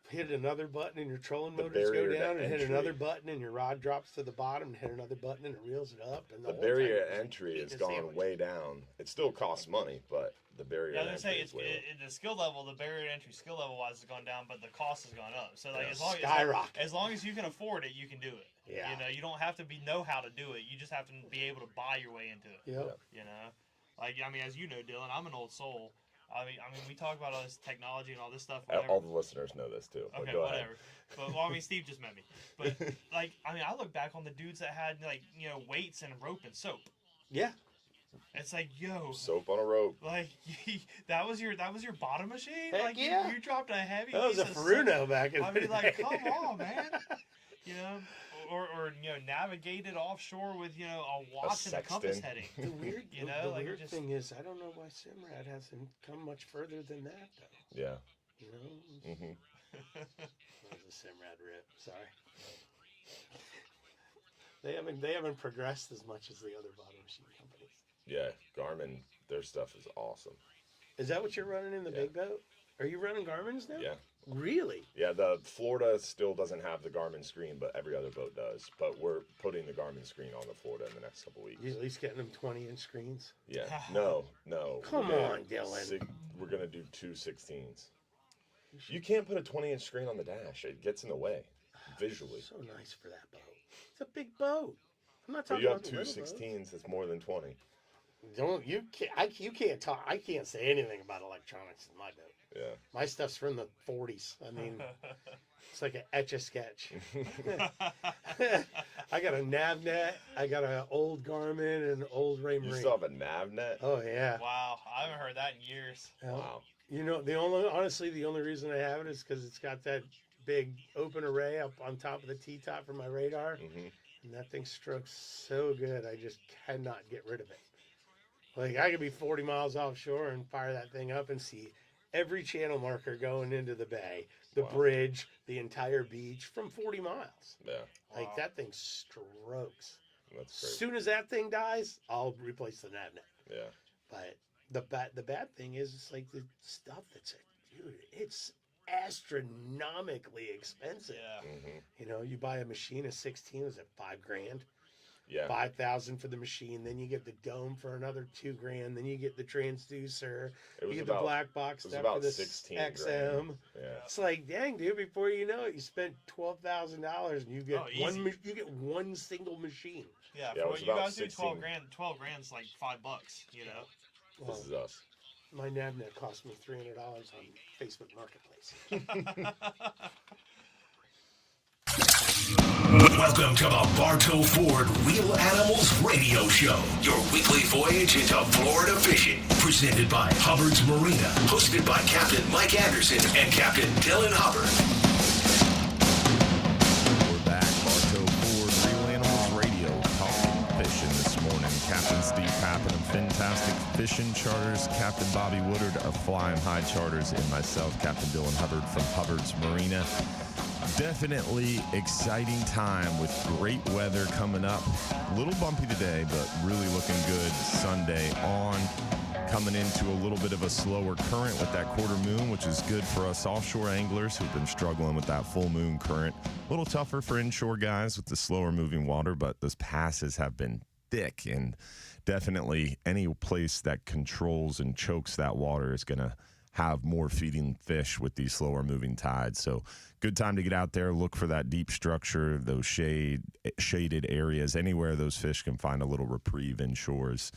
hit another button and your trolling The motors go barrier to down, and hit entry. another button and your rod drops to the bottom, and hit another button and it reels it up. And The whole barrier time to entry eating has a gone sandwich. way down. It still costs money, but the barrier Yeah, I to was entry gonna is say way low. the skill level, the barrier to entry skill level wise has gone down, but the cost has gone up. So like Yeah. Skyrocket. as long as you can afford it, you can do it. Yeah. You know, you don't have to know how to do it. You just have to be able to buy your way into it. Yep. You know, like I mean, as you know, Dylan, I'm an old soul. I mean, we talk about all this technology and all this stuff. Whatever. All the listeners know this too. But Okay, go whatever. ahead. But well, I mean, Steve just met me. But like, I mean, I look back on the dudes that had like weights and rope and soap. Yeah. It's like, yo, Soap on a rope. like that was your bottom machine. Heck Like yeah. you dropped a heavy. That was a piece of Fruno soap. back in I the mean, like, day. come on, man. You know, or navigated offshore with a watch and a compass sextant. heading. The weird, You know, the like, weird just- thing is, I don't know why Simrad hasn't come much further than that, though. Yeah. You know, hmm that was a Simrad rip. Sorry. They haven't progressed as much as the other bottom machine companies. Yeah. Garmin, their stuff is awesome. Is that what you're running in the Yeah. big boat? Are you running Garmin's now? Yeah. Really? Yeah, the Florida still doesn't have the Garmin screen, but every other boat does. But we're putting the Garmin screen on the Florida in the next couple weeks. You at least getting them 20-inch screens? Yeah. No. Come We're on, Dylan. We're going to do 2 16s. You can't put a 20-inch screen on the dash. It gets in the way visually. So nice for that boat. It's a big boat. I'm not But talking you have about the 2 little boats. 16s, it's more than 20. You can't talk. I can't say anything about electronics in my boat. Yeah. My stuff's from the 40s. I mean, it's like an etch-a-sketch. I got a Navnet. I got an old Garmin and an old Ray You Marine. still have a Navnet? Oh yeah. Wow, I haven't heard that in years. Yeah. Wow. You know, the only reason I have it is because it's got that big open array up on top of the T-top for my radar, hmm and that thing strokes so good. I just cannot get rid of it. Like I could be 40 miles offshore and fire that thing up and see every channel marker going into the bay, the Wow. bridge, the entire beach from 40 miles. Yeah. Like Wow. that thing strokes. That's As great. soon as that thing dies, I'll replace the Navnet. Yeah. But the bad thing is, it's like the stuff dude, it's astronomically expensive. Yeah. hmm You know, you buy a machine of 16, is it $5,000? Yeah. 5,000 for the machine, then you get the dome for another $2,000, then you get the transducer, It you was get about the black box it was stuff for about the 16 XM. grand. Yeah. It's like, dang, dude! Before you know it, you spent $12,000 and you get Oh, easy. you get one single machine. Yeah, Yeah, it for was what you about guys do, 16. 12 grand. 12 grand's like $5. You know. Well, This is us. my Navnet cost me $300 on Facebook Marketplace. Welcome to the Bartow Ford Real Animals Radio Show, your weekly voyage into Florida fishing. Presented by Hubbard's Marina, hosted by Captain Mike Anderson and Captain Dylan Hubbard. We're back. Bartow Ford Real Animals Radio. Talking fishing this morning. Captain Steve Papen of Fintastic Fishing Charters, Captain Bobby Woodard of Flyin High Charters, and myself, Captain Dylan Hubbard from Hubbard's Marina. Definitely exciting time with great weather coming up. A little bumpy today, but really looking good Sunday on. coming into a little bit of a slower current with that quarter moon, which is good for us offshore anglers who've been struggling with that full moon current. A little tougher for inshore guys with the slower moving water, but those passes have been thick, and definitely any place that controls and chokes that water is going to have more feeding fish with these slower moving tides. So good time to get out there, look for that deep structure, those shaded areas, anywhere those fish can find a little reprieve inshores.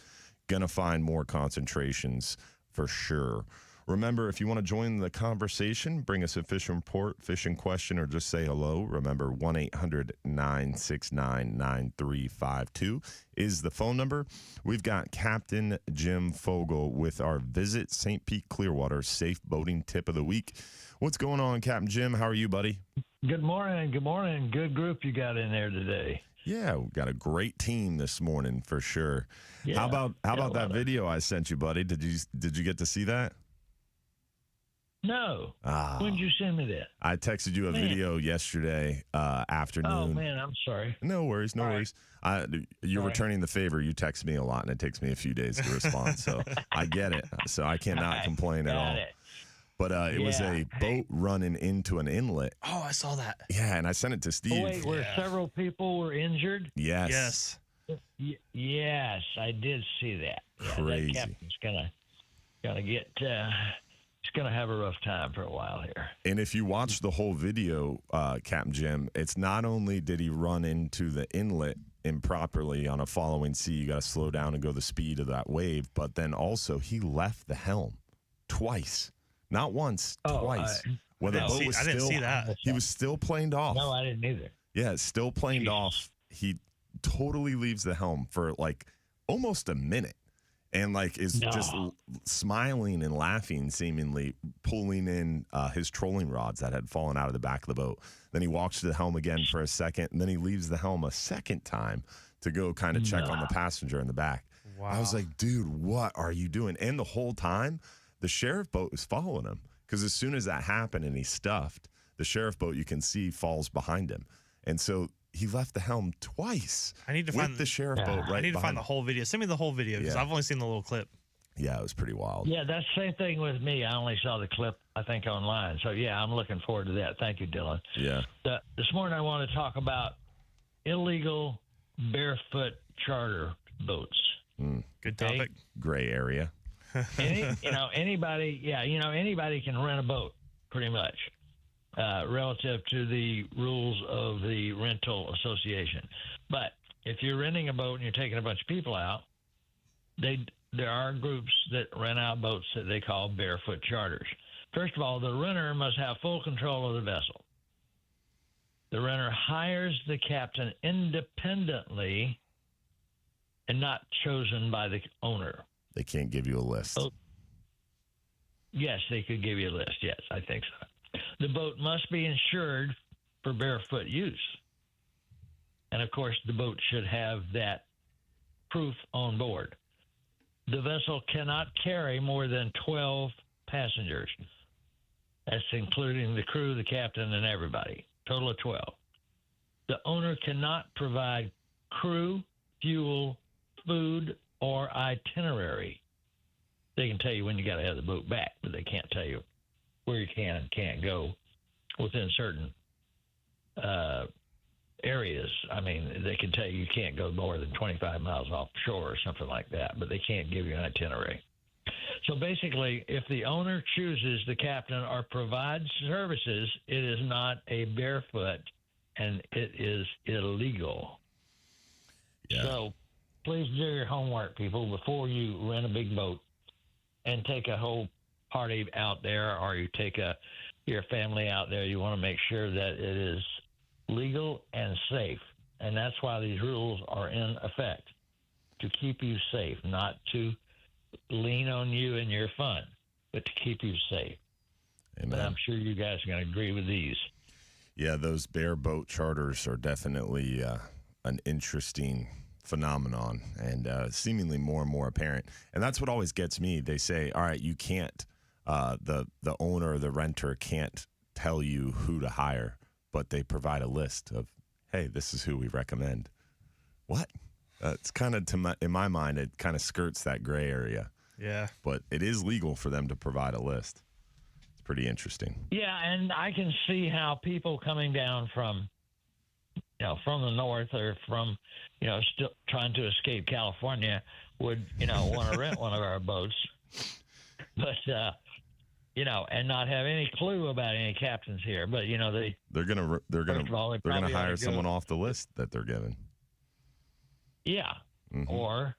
Gonna find more concentrations for sure. Remember, if you want to join the conversation, bring us a fishing report, fishing question, or just say hello. Remember, 1-800-969-9352 is the phone number. We've got Captain Jim Fogel with our Visit St. Pete Clearwater Safe Boating Tip of the Week. What's going on, Captain Jim? How are you, buddy? Good morning. Good morning. Good group you got in there today. Yeah, we've got a great team this morning for sure. Yeah. How about that video I sent you, buddy? Did you get to see that? No. Ah. When did you send me that? I texted you a video yesterday afternoon. Oh, man, I'm sorry. No worries, no worries. You're returning the favor. You text me a lot, and it takes me a few days to respond, so I get it. So I cannot complain at all. But it was a boat running into an inlet. Oh, I saw that. Yeah, and I sent it to Steve. Oh, wait, where several people were injured? Yes. Yes, I did see that. Yeah, Crazy. That captain's gonna get. He's gonna have a rough time for a while here. And if you watch the whole video, Captain Jim, it's not only did he run into the inlet improperly on a following sea, you got to slow down and go the speed of that wave, but then also he left the helm twice. Not once, twice. I didn't see that. He was still planed off. No, I didn't either. Yeah, still planed off. He totally leaves the helm for like almost a minute, and like is just smiling and laughing, seemingly pulling in his trolling rods that had fallen out of the back of the boat. Then he walks to the helm again for a second, and then he leaves the helm a second time to go kind of check on the passenger in the back. Wow. I was like, dude, what are you doing? And the whole time, the sheriff boat was following him, because as soon as that happened and he stuffed, the sheriff boat you can see falls behind him. And so he left the helm twice. I need to find the sheriff boat right. I need to find the whole video. Send me the whole video, because I've only seen the little clip. Yeah, it was pretty wild. Yeah, that's the same thing with me. I only saw the clip, I think, online. So, yeah, I'm looking forward to that. Thank you, Dylan. Yeah. This morning I want to talk about illegal barefoot charter boats. Good topic. Gray area. Anybody can rent a boat, pretty much, relative to the rules of the rental association. But if you're renting a boat and you're taking a bunch of people out, there are groups that rent out boats that they call barefoot charters. First of all, the renter must have full control of the vessel. The renter hires the captain independently and not chosen by the owner. They can't give you a list. Oh, yes, they could give you a list. Yes, I think so. The boat must be insured for barefoot use. And, of course, the boat should have that proof on board. The vessel cannot carry more than 12 passengers. That's including the crew, the captain, and everybody. Total of 12. The owner cannot provide crew, fuel, food, or itinerary. They can tell you when you got to have the boat back, but they can't tell you where you can and can't go within certain areas. I mean, they can tell you can't go more than 25 miles offshore or something like that, but they can't give you an itinerary. So basically, if the owner chooses the captain or provides services, it is not a barefoot, and it is illegal. Yeah. So please do your homework, people, before you rent a big boat and take a whole party out there, or you take your family out there. You want to make sure that it is legal and safe. And that's why these rules are in effect, to keep you safe, not to lean on you and your fun, but to keep you safe. Amen. But I'm sure you guys are going to agree with these. Yeah, those bare boat charters are definitely an interesting phenomenon, and seemingly more and more apparent. And that's what always gets me. They say, all right, you can't, the owner or the renter can't tell you who to hire, but they provide a list of, hey, this is who we recommend. What? It's kind of, in my mind, it kind of skirts that gray area. Yeah. But it is legal for them to provide a list. It's pretty interesting. Yeah, and I can see how people coming down from the north or from, still trying to escape California would, want to rent one of our boats. But, and not have any clue about any captains here. But, they're gonna hire someone off the list that they're given. Yeah. Mm-hmm. Or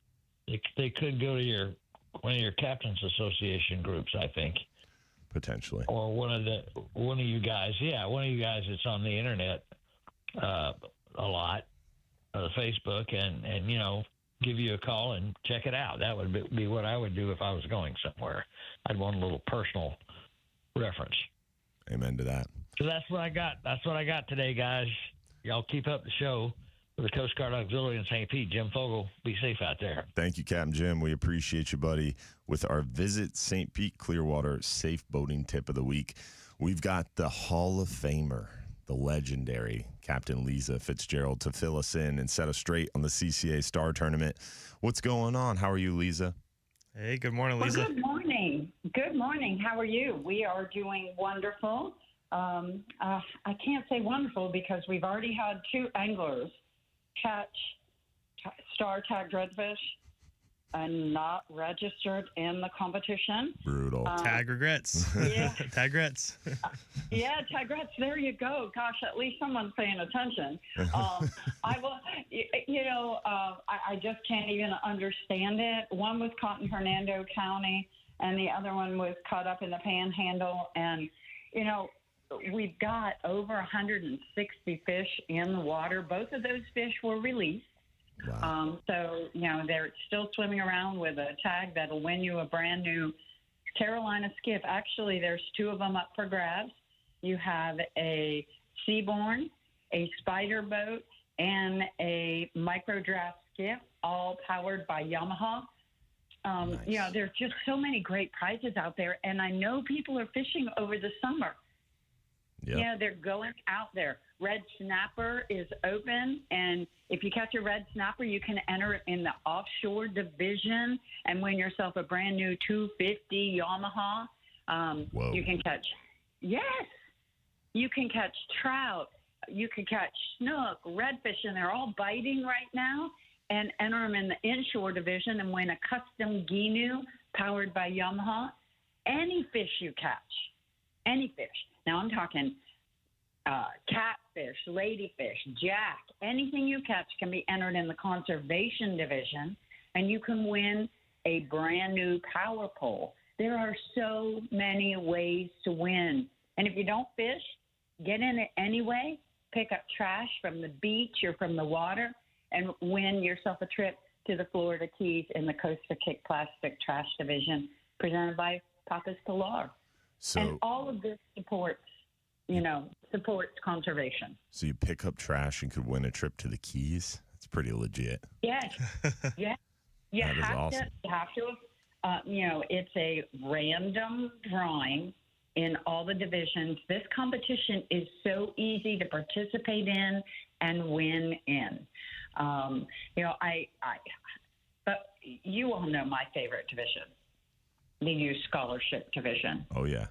they could go to one of your captains association groups, I think. Potentially. Or one of you guys. Yeah, one of you guys that's on the internet a lot, the Facebook, and give you a call and check it out. That would be what I would do if I was going somewhere. I'd want a little personal reference. Amen to that. So that's what I got. That's what I got today, guys. Y'all keep up the show with the Coast Guard Auxiliary in St. Pete. Jim Fogel, be safe out there. Thank you, Captain Jim. We appreciate you, buddy. With our Visit St. Pete Clearwater Safe Boating Tip of the Week, we've got the Hall of Famer, the legendary Captain Lisa Fitzgerald, to fill us in and set us straight on the CCA Star Tournament. What's going on? How are you, Lisa? Hey, good morning, Lisa. Well, good morning. Good morning. How are you? We are doing wonderful. I can't say wonderful because we've already had 2 anglers catch star tagged redfish and not registered in the competition. Brutal. Tag regrets. Yeah. Tag regrets. Yeah, tag regrets. There you go. Gosh, at least someone's paying attention. I will. I just can't even understand it. One was caught in Hernando County, and the other one was caught up in the Panhandle. And we've got over 160 fish in the water. Both of those fish were released. Wow. So they're still swimming around with a tag that'll win you a brand new Carolina skiff. Actually, there's 2 of them up for grabs. You have a Seabourn, a Spider boat, and a micro draft skiff, all powered by Yamaha. Nice. There's just so many great prizes out there, and I know people are fishing over the summer. Yep. Yeah, they're going out there. Red Snapper is open, and if you catch a red snapper, you can enter it in the offshore division and win yourself a brand new 250 Yamaha. Whoa. You can catch, yes, you can catch trout, you can catch snook, redfish, and they're all biting right now, and enter them in the inshore division and win a custom Ginu powered by Yamaha. Any fish you catch, any fish. Now I'm talking catfish, ladyfish, jack, anything you catch can be entered in the conservation division, and you can win a brand new power pole. There are so many ways to win. And if you don't fish, get in it anyway, pick up trash from the beach or from the water, and win yourself a trip to the Florida Keys in the Costa Kick Plastic Trash Division, presented by Papa's Pilar. And all of this supports conservation. So you pick up trash and could win a trip to the Keys? That's pretty legit. Yes. Yeah. That is awesome. You have to, it's a random drawing in all the divisions. This competition is so easy to participate in and win in. But you all know my favorite division, the youth scholarship division. Oh, yeah.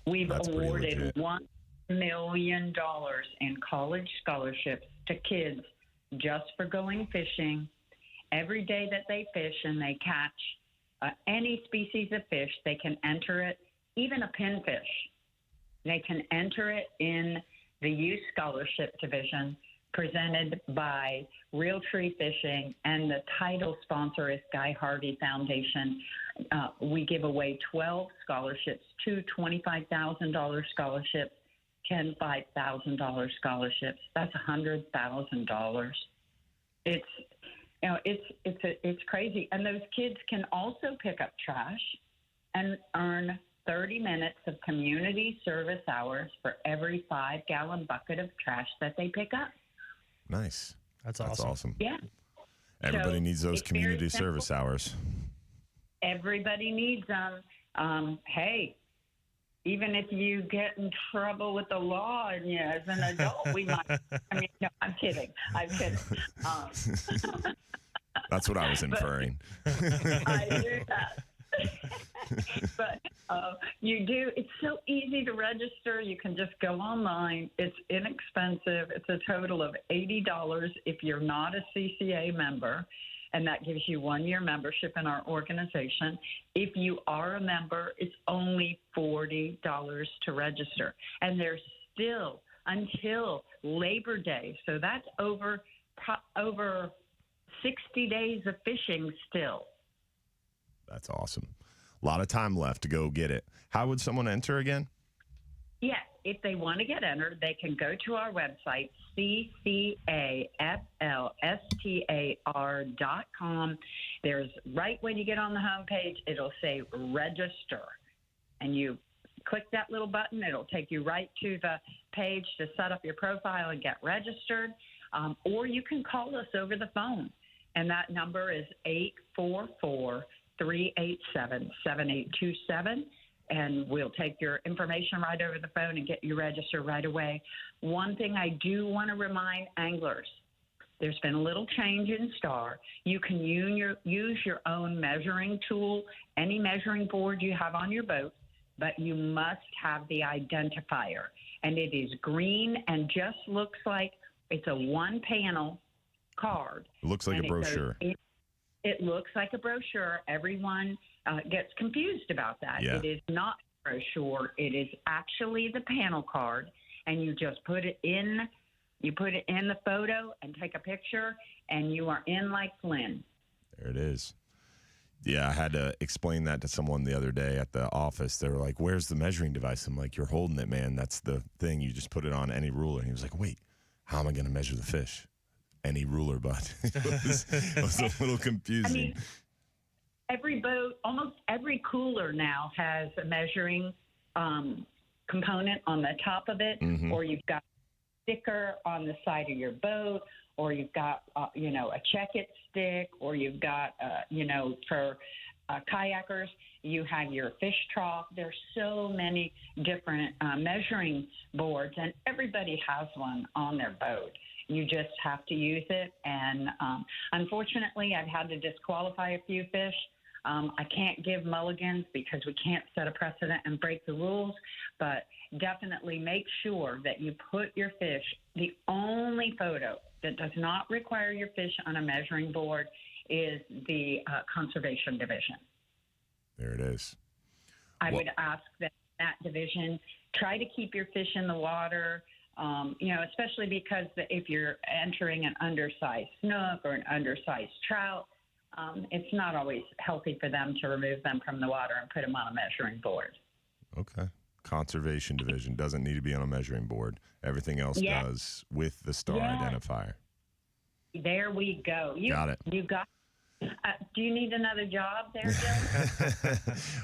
We've That's pretty awarded legit. $1 million in college scholarships to kids just for going fishing. Every day that they fish and they catch any species of fish, they can enter it, even a pinfish. They can enter it in the youth scholarship division, presented by Real Tree Fishing, and the title sponsor is Guy Harvey Foundation. We give away 12 scholarships, 2 $25,000 scholarships, 10 $5,000 scholarships. That's $100,000. It's crazy. And those kids can also pick up trash and earn 30 minutes of community service hours for every 5-gallon bucket of trash that they pick up. Nice. That's awesome. Yeah. Everybody So needs those it's very community simple. service hours. Everybody needs them. Hey, even if you get in trouble with the law as an adult, we might. I mean, no, I'm kidding. That's what I was inferring. I do that. But you do. It's so easy to register. You can just go online. It's inexpensive. It's a total of $80 if you're not a CCA member, and that gives you 1 year membership in our organization. If you are a member, it's only $40 to register, and there's still until Labor Day. So that's over 60 days of fishing still. That's awesome. A lot of time left to go get it. How would someone enter again? Yes, if they want to get entered, they can go to our website, CCAFLSTAR.com. There's right when you get on the homepage, it'll say register. And you click that little button. It'll take you right to the page to set up your profile and get registered. Or you can call us over the phone. And that number is 844-387-7827. And we'll take your information right over the phone and get you registered right away. One thing I do want to remind anglers, there's been a little change in STAR. You can use your own measuring tool, any measuring board you have on your boat, but you must have the identifier. And it is green and just looks like it's a one-panel card. It looks like a brochure. It looks like a brochure. Everyone gets confused about that. Yeah. It is not a brochure. It is actually the panel card, and you just put it in. You put it in the photo and take a picture, and you are in like Flynn. There it is. Yeah, I had to explain that to someone the other day at the office. They were like, "Where's the measuring device?" I'm like, "You're holding it, man. That's the thing. You just put it on any ruler." And he was like, "Wait, how am I going to measure the fish?" Any ruler, but it was a little confusing. I mean, every boat, almost every cooler now has a measuring component on the top of it, or you've got a sticker on the side of your boat, or you've got, a check-it stick, or you've got, for kayakers, you have your fish trough. There's so many different measuring boards, and everybody has one on their boat. You just have to use it. And unfortunately, I've had to disqualify a few fish. I can't give mulligans because we can't set a precedent and break the rules, but definitely make sure that you put your fish, the only photo that does not require your fish on a measuring board is the conservation division. There it is. I would ask that division, try to keep your fish in the water, especially because if you're entering an undersized snook or an undersized trout, it's not always healthy for them to remove them from the water and put them on a measuring board. Okay. Conservation division doesn't need to be on a measuring board. Everything else does with the STAR identifier. There we go. Got it. You got. Do you need another job there, Joe?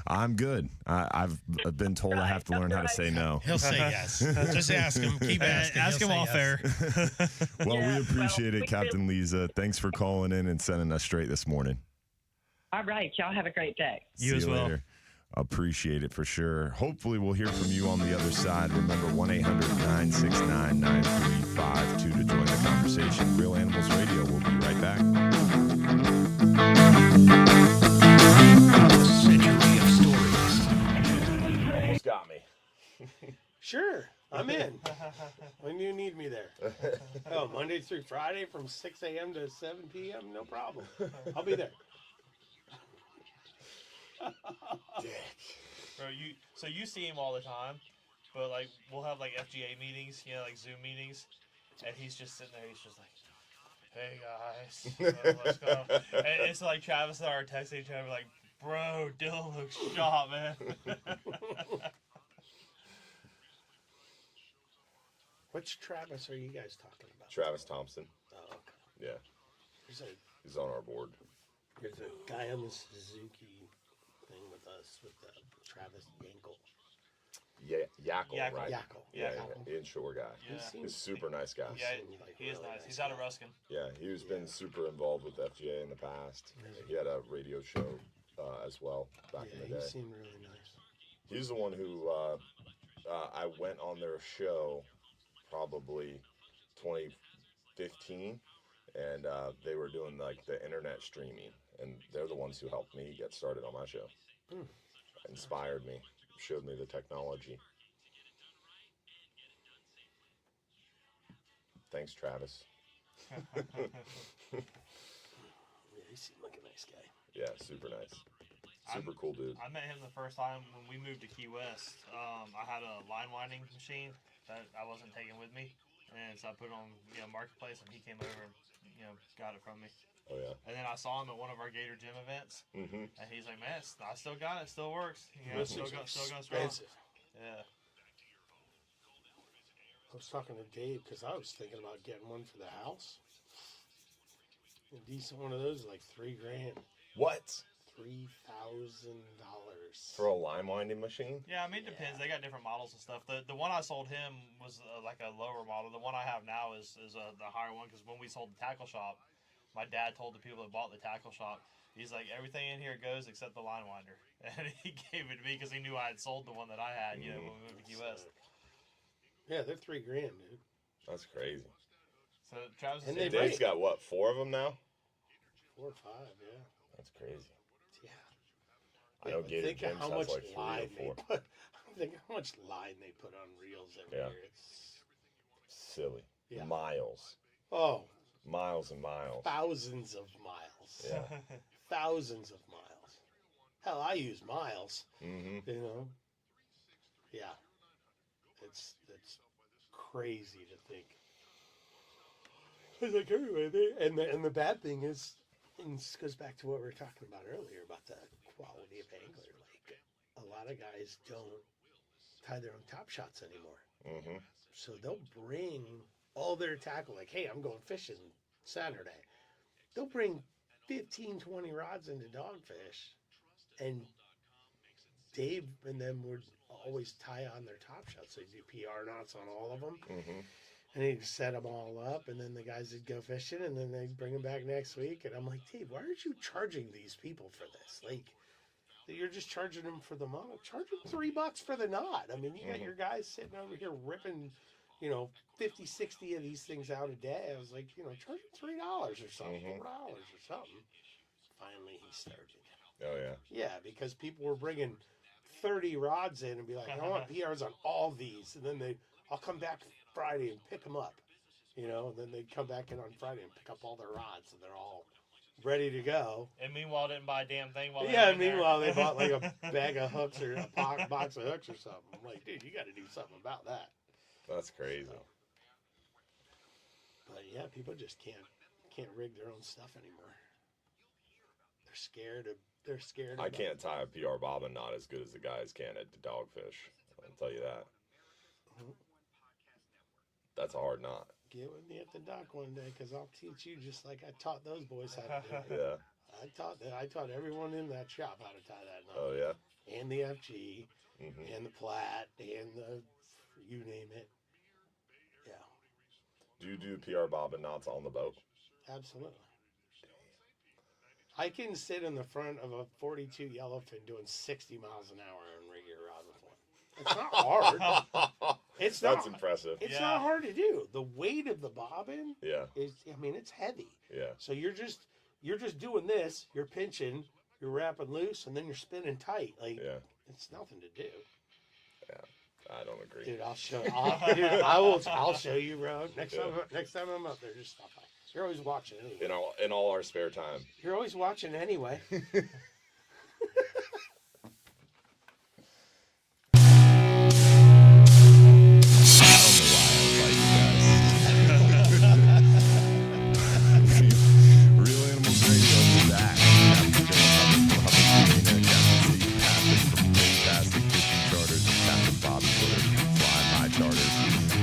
I'm good. I've been told I have to learn how to say no. He'll say yes. Just ask him. Keep asking. Ask him all fair. Well, we appreciate it, Captain Lisa. Thanks for calling in and setting us straight this morning. All right. Y'all have a great day. You as well. Later. Appreciate it for sure. Hopefully we'll hear from you on the other side. Remember, 1-800-969-9352 to join the conversation. Real Animals Radio. We'll be right back. Century of stories. Almost got me. Sure, I'm in. When do you need me there? Oh, Monday through Friday from 6 a.m. to 7 p.m.? No problem. I'll be there. Bro, you see him all the time, but like we'll have like FGA meetings, like Zoom meetings, and he's just sitting there. He's just like, "Hey guys, what's going on?" And it's like Travis and I are texting each other like, "Bro, Dylan looks shot, man." Which Travis are you guys talking about? Travis Thompson. Oh, okay. Yeah. He's He's on our board. a guy on the Suzuki thing with us with Travis Yankel. Yeah, Yackle, Yackle. right? Yackle. Yeah, Yackle. inshore guy. Yeah. He's a super nice guy. Yeah, he is nice. He's out of Ruskin. Yeah, he's been super involved with FGA in the past. He had a radio show as well back in the day. He seemed really nice. He's the one who I went on their show probably 2015, and they were doing like the internet streaming, and they're the ones who helped me get started on my show. Inspired me, showed me the technology. Thanks, Travis. Yeah, he seemed like a nice guy. Yeah, super nice. Super cool dude. I met him the first time when we moved to Key West. I had a line winding machine that I wasn't taking with me, and so I put it on Marketplace, and he came over and got it from me. Oh yeah. And then I saw him at one of our Gator Gym events, Mm-hmm. and he's like, "Man, I still got it. Still works. Still going strong." Expensive. Yeah. I was talking to Dave because I was thinking about getting one for the house. A decent one of those is like $3,000. What? $3,000 For a line winding machine? Yeah, I mean, it depends. They got different models and stuff. The one I sold him was like a lower model. The one I have now is the higher one, because when we sold the tackle shop, my dad told the people that bought the tackle shop, he's like, everything in here goes except the line winder. And he gave it to me because he knew I had sold the one that I had, when we moved to Key West. Yeah, they're $3,000, dude. That's crazy. So Travis And And they Dave's got what, 4 of them now? 4 or 5, yeah. That's crazy. Yeah. I know but Gator think of Gyms how has much like 3 line or 4. they put. Think how much line they put on reels every Yeah. year. It's Silly. Yeah. Miles. oh, Miles and miles. thousands of miles. Yeah. Thousands of miles. Hell, I use miles. Mm-hmm. Yeah. It's crazy to think. It's like anyway, and the bad thing is, and this goes back to what we were talking about earlier about the quality of angler. Like a lot of guys don't tie their own top shots anymore, so they'll bring all their tackle. Like, hey, I'm going fishing Saturday. They'll bring 15, 20 rods into dogfish, and Dave and them would always tie on their top shots. They do PR knots on all of them. And he'd set them all up, and then the guys would go fishing, and then they'd bring them back next week. And I'm like, Dave, why aren't you charging these people for this? Like, you're just charging them for the model. Charge them $3 for the knot. I mean, you got your guys sitting over here ripping, 50, 60 of these things out a day. I was like, charge them $3 or something, $4 or something. Finally, he started. Oh, yeah. Yeah, because people were bringing 30 rods in and be like, I want PRs on all these. And then I'll come back Friday and pick them up, and then they'd come back in on Friday and pick up all their rods, and they're all ready to go. And meanwhile, didn't buy a damn thing while meanwhile, they bought like a bag of hooks or a box of hooks or something. I'm like, dude, you got to do something about that. That's crazy. So, but yeah, people just can't rig their own stuff anymore. They're scared. I can't tie a PR bobbin knot as good as the guys can at the dogfish. I'll tell you that. That's a hard knot. Get with me at the dock one day, because I'll teach you just like I taught those boys how to do it. Yeah. I taught everyone in that shop how to tie that knot. Oh, yeah? And the FG, and the Platt, and the, you name it. Yeah. Do you do PR bobbin knots on the boat? Absolutely. I can sit in the front of a 42 yellowfin doing 60 miles an hour and rig your rod with one. It's not hard. That's impressive. It's not hard to do. The weight of the bobbin is, it's heavy. Yeah. So you're just doing this, you're pinching, you're wrapping loose, and then you're spinning tight. Like, it's nothing to do. Yeah. I don't agree. Dude, I'll show you, bro. Next time I'm up there, just stop by. You're always watching anyway. In all our spare time. You're always watching anyway. Real Animals Radio is back. Captain Marina, Capt Steve Papen from Fantastic Fishing Charters, and Captain Bobby Woodard from Flyin Charters.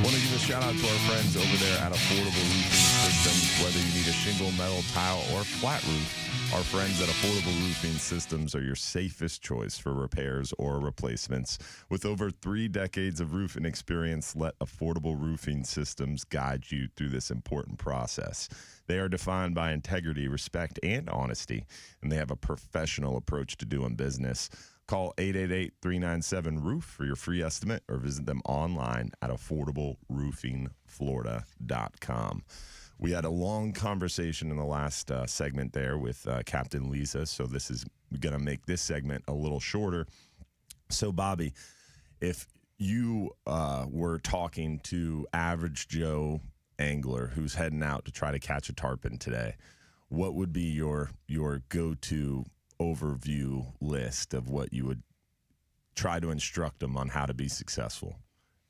Want to give a shout out to our friends over there at Affordable Roofing Systems. Whether you need a shingle, metal, tile, or flat roof, our friends at Affordable Roofing Systems are your safest choice for repairs or replacements. With over 3 decades of roofing experience, let Affordable Roofing Systems guide you through this important process. They are defined by integrity, respect, and honesty, and they have a professional approach to doing business. Call 888-397-ROOF for your free estimate, or visit them online at affordableroofingflorida.com. We had a long conversation in the last segment there with Captain Lisa, so this is going to make this segment a little shorter. So, Bobby, if you were talking to average Joe angler who's heading out to try to catch a tarpon today, what would be your go-to overview list of what you would try to instruct them on how to be successful?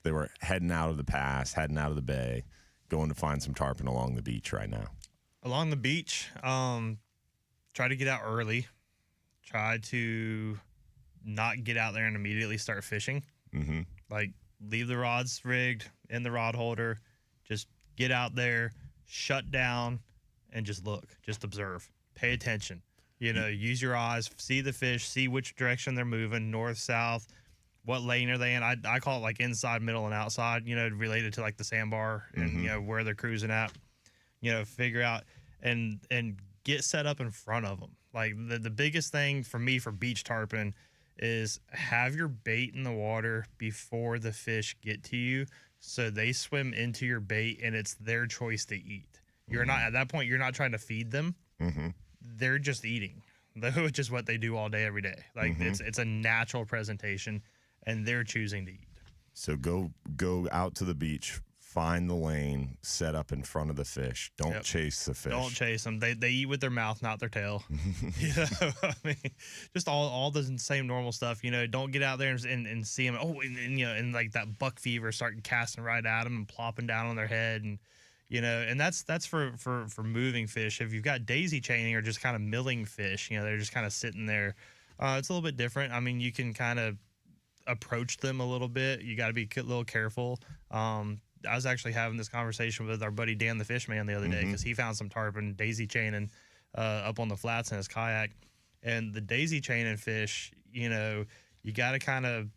They were heading out of the pass, heading out of the bay, going to find some tarpon along the beach right now. Along the beach, try to get out early. Try to not get out there and immediately start fishing. Mm-hmm. Like, leave the rods rigged in the rod holder. Just get out there, shut down, and just look. Just observe. Pay attention. Use your eyes, see the fish, see which direction they're moving, north, south, what lane are they in. I call it like inside, middle, and outside, related to like the sandbar and, where they're cruising at. Figure out and get set up in front of them. Like, the biggest thing for me for beach tarpon is have your bait in the water before the fish get to you, so they swim into your bait and it's their choice to eat. You're not, at that point, you're not trying to feed them. Mm-hmm. They're just eating, which is what they do all day, every day. Like, it's a natural presentation, and they're choosing to eat. So go out to the beach, find the lane, set up in front of the fish. Don't chase the fish. Don't chase them. They eat with their mouth, not their tail. I mean, just all the same normal stuff. Don't get out there and see them. Oh, and like that buck fever, starting casting right at them and plopping down on their head, and and that's for moving fish. If you've got daisy chaining or just kind of milling fish, they're just kind of sitting there. It's a little bit different. I mean, you can kind of approach them a little bit. You got to be a little careful. I was actually having this conversation with our buddy Dan the Fishman the other day, because he found some tarpon daisy chaining up on the flats in his kayak. And the daisy chaining fish, you got to kind of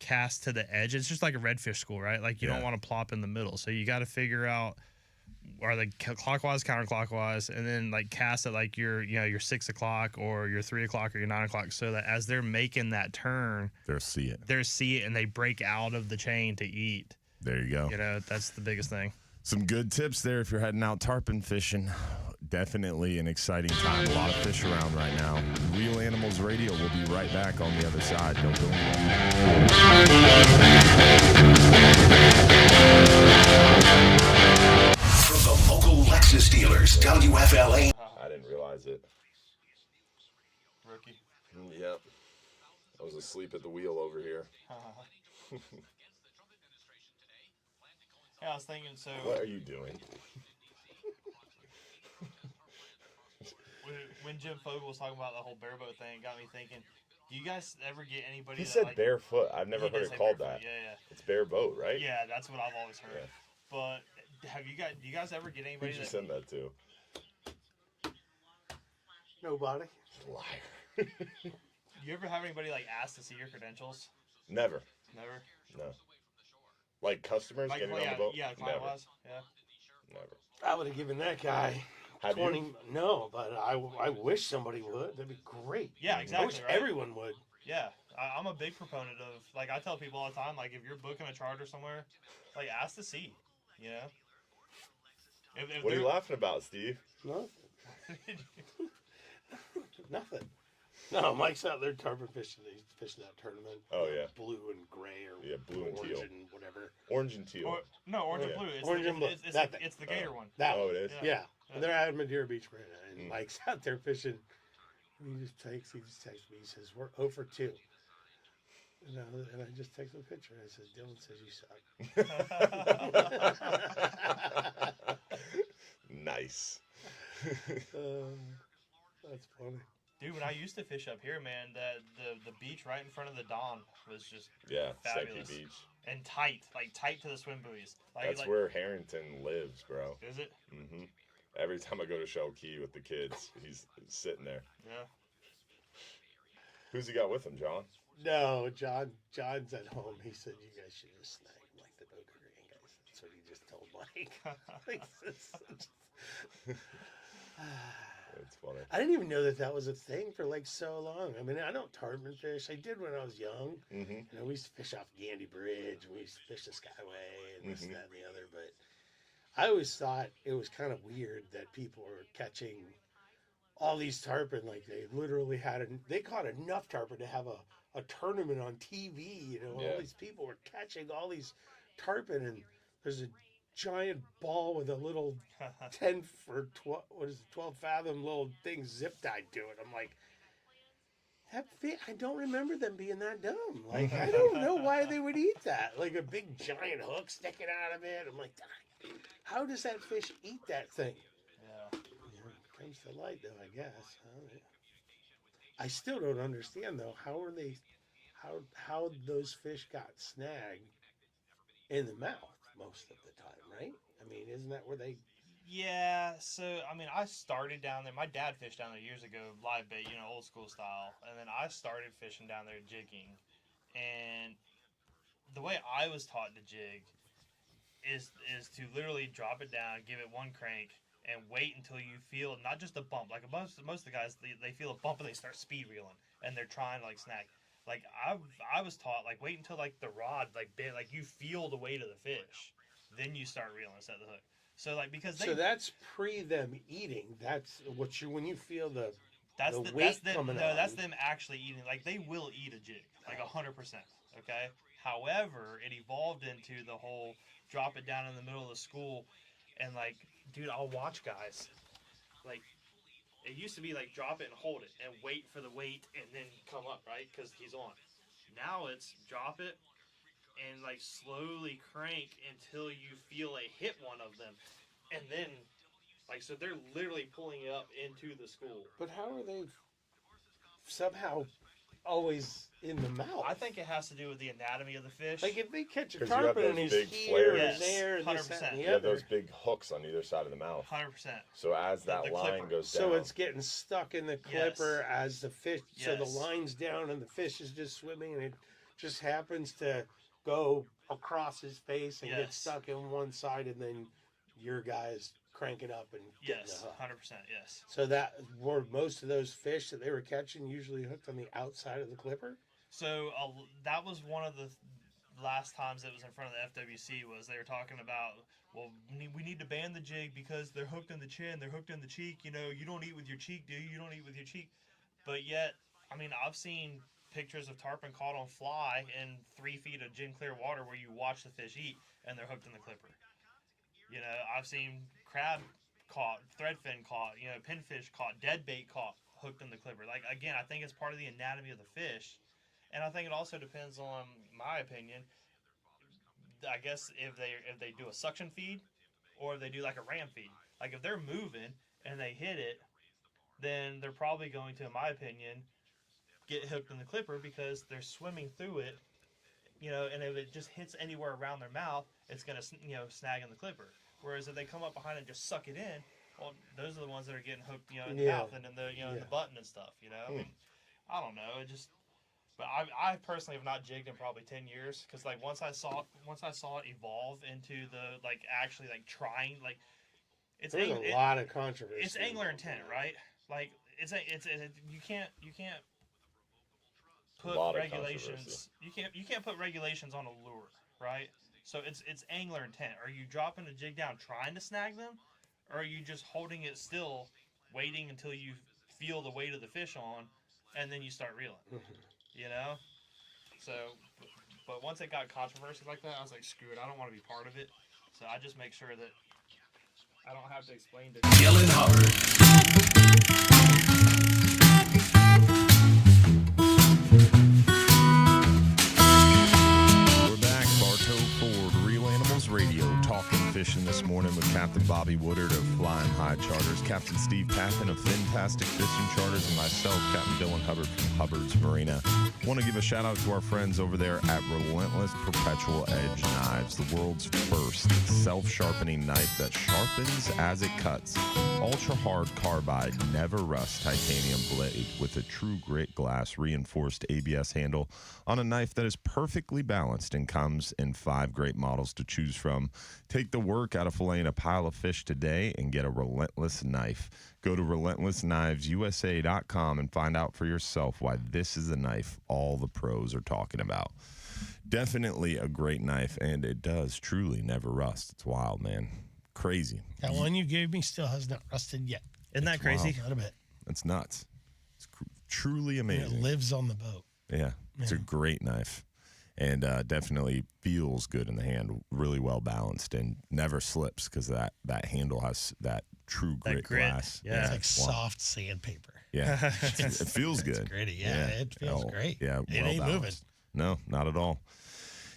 cast to the edge. It's just like a redfish school, right? Like, you don't want to plop in the middle. So you got to figure out, are they clockwise, counterclockwise, and then like cast at like your 6 o'clock or your 3 o'clock or your 9 o'clock, so that as they're making that turn, they'll see it and they break out of the chain to eat. There you go. That's the biggest thing. Some good tips there if you're heading out tarpon fishing. Definitely an exciting time. A lot of fish around right now. Real Animals Radio will be right back on the other side. Don't go anywhere. From the local Lexus dealers, WFLA. I didn't realize it. Rookie. Yep. I was asleep at the wheel over here. Yeah, I was thinking, so... What are you doing? When Jim Fogel was talking about the whole bareboat thing, it got me thinking, do you guys ever get anybody He that, said like, barefoot. I've never heard it called barefoot. that. Yeah. It's bare boat, right? Yeah, that's what I've always heard. Yeah. But do you guys ever get anybody Who'd you that... send that to? Nobody. Liar. You ever have anybody like ask to see your credentials? Never. Never? No. Like customers Like, getting on the boat? Yeah, client-wise? Yeah. Never. I would have given that guy Have 20. you? No, but I wish somebody would. That'd be great. Yeah, I exactly, wish right? everyone would. Yeah, I'm a big proponent of, like, I tell people all the time, like, if you're booking a charter somewhere, like, ask to see, If What are you laughing about, Steve? Nothing. Nothing. No, Mike's out there tarpon fishing. He's fishing that tournament. Oh, yeah. Blue and gray or blue and orange teal. and whatever. Orange and teal. Orange and yeah. blue. It's Orange the, and blue. It's, That thing. it's the gator one. That Oh, one. it is? Yeah. And they're out at Madeira Beach, Marina, and Mike's out there fishing. He just texts me. He says, "We're 0 for 2." And I just text him a picture. I said, "Dylan says you suck." Nice. That's funny. Dude, when I used to fish up here, man, the beach right in front of the Don was just Secchi fabulous. Beach. And tight to the swim buoys. That's where Harrington lives, bro. Is it? Mm-hmm. Every time I go to Shell Key with the kids, he's sitting there. Yeah. Who's he got with him, John? No, John's at home. He said, "You guys should just snag like the Boca Green guys." That's what he just told Mike. That's funny. I didn't even know that was a thing for like so long. I mean, I don't tarpon fish. I did when I was young. Mm-hmm. We used to fish off Gandy Bridge. We used to fish the Skyway and this, that, and the other. But I always thought it was kind of weird that people were catching all these tarpon. Like they literally they caught enough tarpon to have a tournament on TV. You know, all these people were catching all these tarpon, and there's a giant ball with a little 10 or 12 fathom little thing zip tied to it. I'm like, I don't remember them being that dumb. Like, I don't know why they would eat that. Like a big giant hook sticking out of it. I'm like, how does that fish eat that thing? Yeah. It comes to light, though, I guess. I still don't understand, though. How those fish got snagged in the mouth most of the time, right? I mean, isn't that where they... Yeah, so, I mean, I started down there. My dad fished down there years ago, live bait, old school style. And then I started fishing down there jigging. And the way I was taught to jig is to literally drop it down, give it one crank, and wait until you feel not just a bump. Like most of the guys, they feel a bump and they start speed reeling, and they're trying to, like, snag. Like, I was taught, like, wait until, like, the rod, like, you feel the weight of the fish. Then you start reeling instead of the hook. So, like, because they... So that's pre them eating. That's when you feel the weight coming out. No, that's them actually eating. Like, they will eat a jig, like 100%, okay? However, it evolved into the whole drop it down in the middle of the school, and, like, dude, I'll watch guys. Like, it used to be, like, drop it and hold it, and wait for the weight, and then come up, right? Because he's on. Now it's drop it, and, like, slowly crank until you feel a hit one of them. And then, like, so they're literally pulling it up into the school. But how are they somehow always in the mouth? I think it has to do with the anatomy of the fish. Like, if they catch a 'Cause you have tarpon and those he's big here flares. and there, and this, 100%. that, and the You have other. those big hooks on either side of the mouth. 100%. So as that The line clipper. goes down. So it's getting stuck in the clipper as the fish. So the Yes. line's down and the fish is just swimming, and it just happens to go across his face and get Yes. stuck in one side, and then your guy's cranking up and getting Yes, the hook. 100%, yes. So that were most of those fish that they were catching usually hooked on the outside of the clipper. So that was one of the last times it was in front of the FWC was they were talking about, well, we need to ban the jig because they're hooked in the chin, they're hooked in the cheek. You don't eat with your cheek, do you? You don't eat with your cheek. But yet, I mean, I've seen pictures of tarpon caught on fly in 3 feet of gin clear water where you watch the fish eat and they're hooked in the clipper. I've seen crab caught, threadfin caught, pinfish caught, dead bait caught, hooked in the clipper. Like, again, I think it's part of the anatomy of the fish. And I think it also depends on, my opinion, I guess if they do a suction feed or if they do like a ram feed. Like if they're moving and they hit it, then they're probably going to, in my opinion, get hooked in the clipper because they're swimming through it, and if it just hits anywhere around their mouth, it's going to, snag in the clipper. Whereas if they come up behind and just suck it in, well, those are the ones that are getting hooked, in the mouth and in the, in the button and stuff, I mean, I don't know. It just... But I personally have not jigged in probably 10 years because like once I saw it evolve into the like actually like trying like There's a lot of controversy. It's angler intent, right? Like it's you can't put regulations. You can't put regulations on a lure, right? So it's angler intent. Are you dropping a jig down trying to snag them, or are you just holding it still, waiting until you feel the weight of the fish on, and then you start reeling? So, but once it got controversy like that, I was like, screw it, I don't want to be part of it. So I just make sure that I don't have to explain to Dylan Hubbard. We're back, Bartow Ford, Real Animals Radio, talking fishing this morning with Captain Bobby Woodard of Flyin High Charters, Captain Steve Papen of Fintastic Fishing Charters, and myself, Captain Dylan Hubbard from Hubbard's Marina. Want to give a shout out to our friends over there at Relentless Perpetual Edge Knives, the world's first self-sharpening knife that sharpens as it cuts. Ultra hard carbide, never rust titanium blade with a true grit glass reinforced ABS handle on a knife that is perfectly balanced and comes in 5 great models to choose from. Take the work out of filleting a pile of fish today and get a Relentless knife. Go to relentlessknivesusa.com and find out for yourself why this is a knife all the pros are talking about. Definitely a great knife, and it does truly never rust. It's wild, man. crazy. That one you gave me still has not rusted yet. Isn't that crazy? Not a bit. That's nuts. It's truly And amazing. it lives on the boat. Yeah, it's a great knife, and definitely feels good in the hand. Really well balanced and never slips because that handle has that true grit glass. Yeah. It's like soft sandpaper. Yeah, it feels good. It's gritty. Yeah, it feels great. Yeah, It well ain't balanced. moving. No, not at all.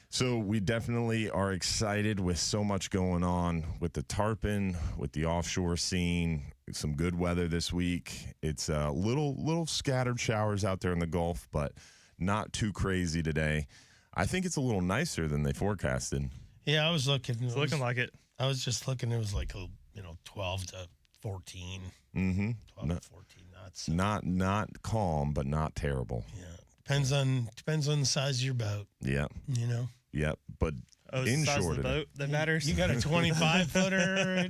So we definitely are excited with so much going on with the tarpon, with the offshore scene. Some good weather this week. It's little scattered showers out there in the Gulf, but not too crazy today. I think it's a little nicer than they forecasted. Yeah, I was looking. It's looking like it. I was just looking. It was like 12 to 14. Mm-hmm. 12 to 14 knots. Not calm, but not terrible. Yeah, depends on the size of your boat. Yeah. Yep. But It's the size inshore of the today. boat that matters. You got a 25 footer.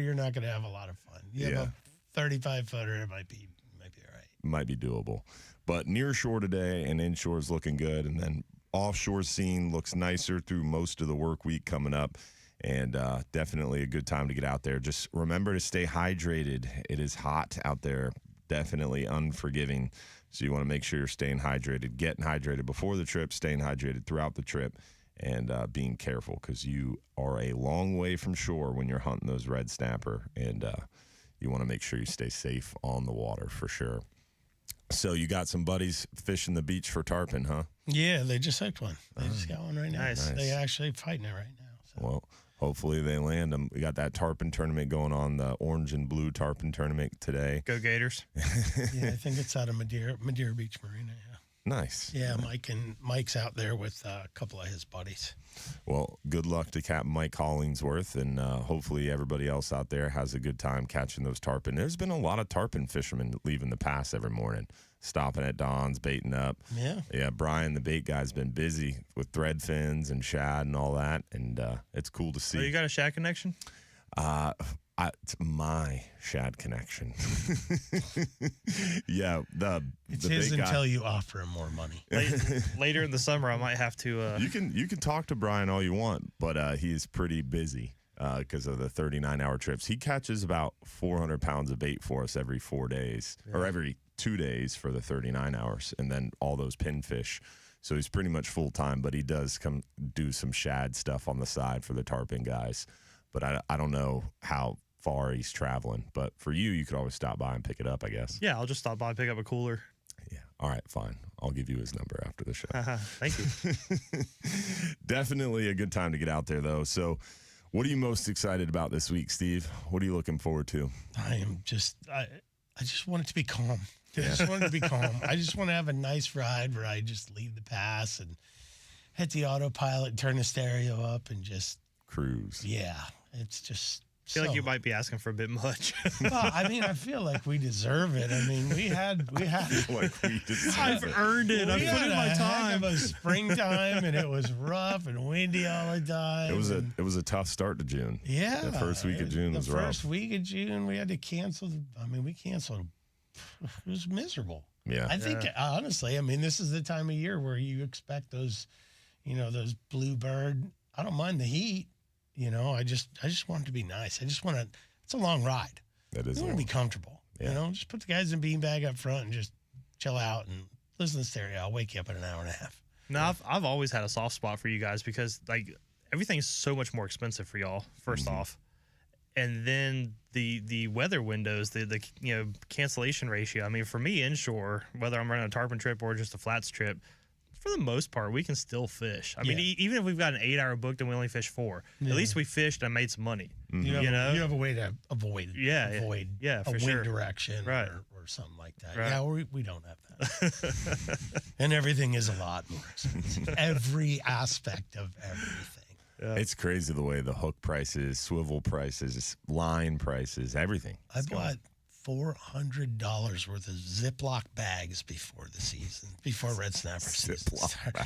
You're not going to have a lot of fun. You have a 35 footer. It might be all right. Might be doable. But near shore today and inshore is looking good. And then offshore scene looks nicer through most of the work week coming up. And definitely a good time to get out there. Just remember to stay hydrated. It is hot out there. Definitely unforgiving. So you want to make sure you're staying hydrated, getting hydrated before the trip, staying hydrated throughout the trip, and being careful because you are a long way from shore when you're hunting those red snapper. And you want to make sure you stay safe on the water for sure. So you got some buddies fishing the beach for tarpon, huh? Yeah, they just hooked one. They just got one right now. Nice. They actually fighting it right now. So. Well, hopefully they land them. We got that tarpon tournament going on, the orange and blue tarpon tournament today. Go Gators. Yeah, I think it's out of Madeira Beach Marina. Yeah. Nice. Yeah, Mike's out there with a couple of his buddies. Well, good luck to Captain Mike Hollingsworth, and hopefully everybody else out there has a good time catching those tarpon. There's been a lot of tarpon fishermen leaving the pass every morning, stopping at Don's, baiting up. Yeah, Brian, the bait guy's been busy with thread fins and shad and all that, and it's cool to see. Oh, you got a shad connection? It's my shad connection. Yeah, It's the his bait guy. until you offer him more money. Later in the summer, I might have to. You can talk to Brian all you want, but he's pretty busy because of the 39-hour trips. He catches about 400 pounds of bait for us every 4 days, or every 2 days for the 39 hours, and then all those pinfish. So he's pretty much full time, but he does come do some shad stuff on the side for the tarpon guys. But I don't know how far he's traveling. But for you could always stop by and pick it up, I guess. Yeah, I'll just stop by and pick up a cooler. Yeah. All right, fine. I'll give you his number after the show. Thank you. Definitely a good time to get out there, though. So what are you most excited about this week, Steve? What are you looking forward to? I just want it to be calm. I just want it to be calm. I just want to have a nice ride where I just leave the pass and hit the autopilot and turn the stereo up and just cruise. Yeah, it's just. I feel like you might be asking for a bit much. Well, I mean, I feel like we deserve it. I mean, we had. I've earned it. I've put in my time. It was springtime and it was rough and windy all the time. It was a tough start to June. Yeah, the first week of June was rough. The first week of June, we had to cancel. We canceled. It was miserable. Yeah, I think honestly, I mean, this is the time of year where you expect those, those bluebird. I don't mind the heat. I just want it to be nice. I just want to. It's a long ride. That is. You want to be comfortable. Yeah. Just put the guys in beanbag up front and just chill out and listen to the stereo. I'll wake you up in an hour and a half. No, I've always had a soft spot for you guys because everything's so much more expensive for y'all. First off, and then the weather windows, the cancellation ratio. I mean, for me inshore, whether I'm running a tarpon trip or just a flats trip, for the most part, we can still fish. I mean, even if we've got an 8-hour booked and we only fish 4, at least we fished and made some money. You have a way to avoid a wind direction or something like that. Right. Yeah, we don't have that. And everything is a lot more expensive. Every aspect of everything. Yeah. It's crazy the way the hook prices, swivel prices, line prices, everything. I bought $400 worth of Ziploc bags before the season, before red snapper season started.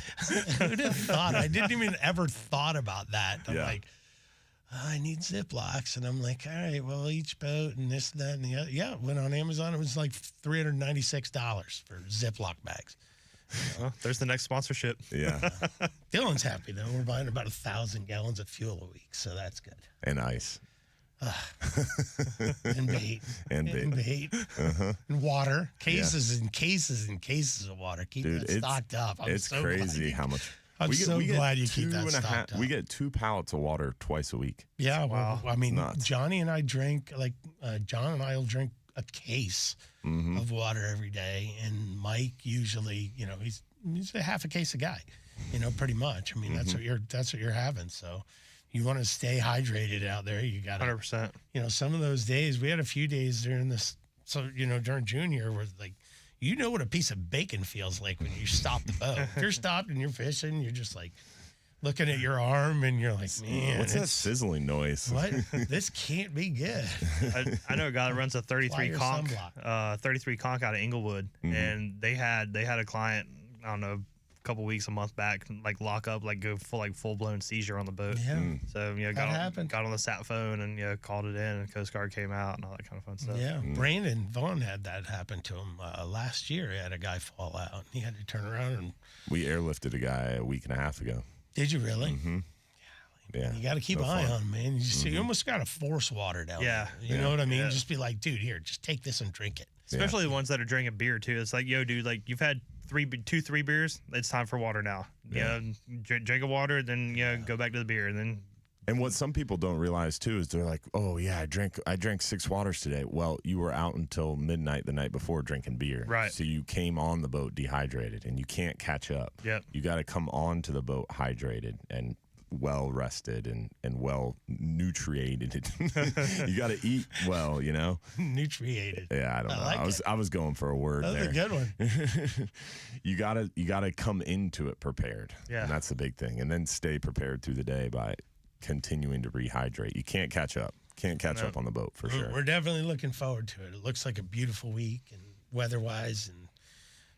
Who'd have thought? I didn't even ever thought about that. I'm like, I need Ziplocs. And I'm like, all right, well, each boat and this, that, and the other. Yeah, went on Amazon. It was like $396 for Ziploc bags. Well, there's the next sponsorship. Yeah. Dylan's happy though. We're buying about 1,000 gallons of fuel a week, so that's good. And ice. And bait. And bait. And water. Cases and cases and cases of water. Keep that stocked up. It's so crazy how much. I'm so glad you keep that stocked up. We get 2 pallets of water twice a week. Yeah, wow. Well, I mean, Nuts. Johnny and I drink, John and I will drink a case of water every day. And Mike usually, he's a half a case a guy, pretty much. I mean, that's what you're having. So you want to stay hydrated out there. You got to 100%. Some of those days, we had a few days during this. So, during junior where what a piece of bacon feels like when you stop the boat. If you're stopped and you're fishing, you're just like looking at your arm and you're like, man, what's that sizzling noise? What? This can't be good. I know a guy that runs a 33 conch out of Inglewood, and they had a client, I don't know, a couple weeks, a month back, lock up, go full blown seizure on the boat. Yeah. So got on the sat phone and called it in, and Coast Guard came out and all that kind of fun stuff. Yeah. Brandon Vaughn had that happen to him last year. He had a guy fall out. He had to turn around and. We airlifted a guy a week and a half ago. Did you really? Mm-hmm. Yeah. You got to keep an eye on him, man. You almost got to force water down there. You know what I mean? Yeah. Just be like, dude, here, just take this and drink it. Especially the ones that are drinking beer too. It's like, yo, dude, you've had 3 beers. It's time for water now. Yeah. Drink a water, then go back to the beer, and then. And what some people don't realize too is they're like, oh yeah, I drank 6 waters today. Well, you were out until midnight the night before drinking beer. Right. So you came on the boat dehydrated, and you can't catch up. Yep. You got to come on to the boat hydrated and well rested and well nutriated. You got to eat well, Nutriated. Yeah, I don't know. I was going for a word there. That's a good one. You gotta come into it prepared. Yeah. And that's the big thing. And then stay prepared through the day by continuing to rehydrate. You can't catch up. Can't catch up on the boat for sure. We're definitely looking forward to it. It looks like a beautiful week, and weather-wise, and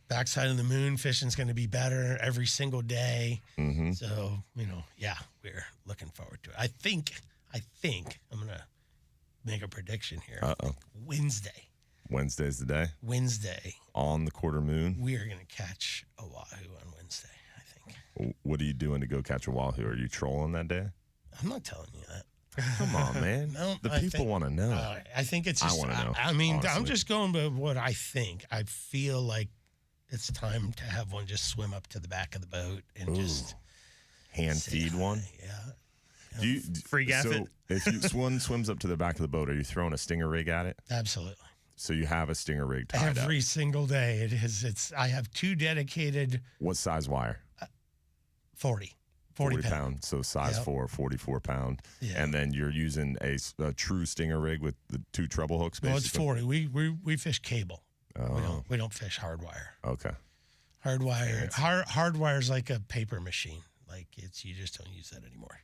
backside of the moon fishing's going to be better every single day. Mm-hmm. So, we're looking forward to it. I think I'm going to make a prediction here. Uh-oh. Wednesday's the day? Wednesday. On the quarter moon? We are going to catch a wahoo on Wednesday, I think. What are you doing to go catch a wahoo? Are you trolling that day? I'm not telling you that. Come on, man. No, the people want to know. I think it's just, I want to know. I mean, honestly. I'm just going by what I think. I feel like it's time to have one just swim up to the back of the boat and just hand feed one. Yeah. Do you free gaff it? If one swims up to the back of the boat, are you throwing a stinger rig at it? Absolutely. So you have a stinger rig tied up every single day. It is. I have 2 dedicated. What size wire? 40 pound. So size 4, 44 pound. Yeah. And then you're using a true stinger rig with the 2 treble hooks. Basically. Well, it's 40. We fish cable. Oh. We don't fish hardwire. Okay. Hardwire's like a paper machine. You just don't use that anymore.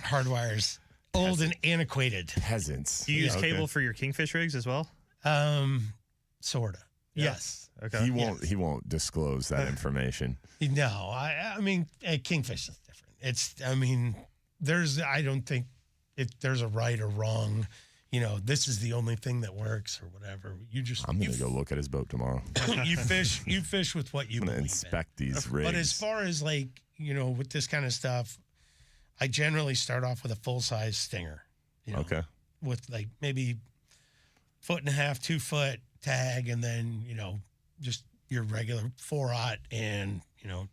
Hardwire's old and antiquated. Peasants. Do you use cable for your kingfish rigs as well? Sorta. Yeah. Yes. Okay. He won't disclose that information. No, I mean, kingfish is different. I don't think there's a right or wrong. This is the only thing that works or whatever. I'm gonna go look at his boat tomorrow. You fish with what you I'm gonna believe inspect in. these rigs. But as far as with this kind of stuff, I generally start off with a full size stinger. Okay. With maybe 1.5 2 foot tag, and then just your regular 4/0 and your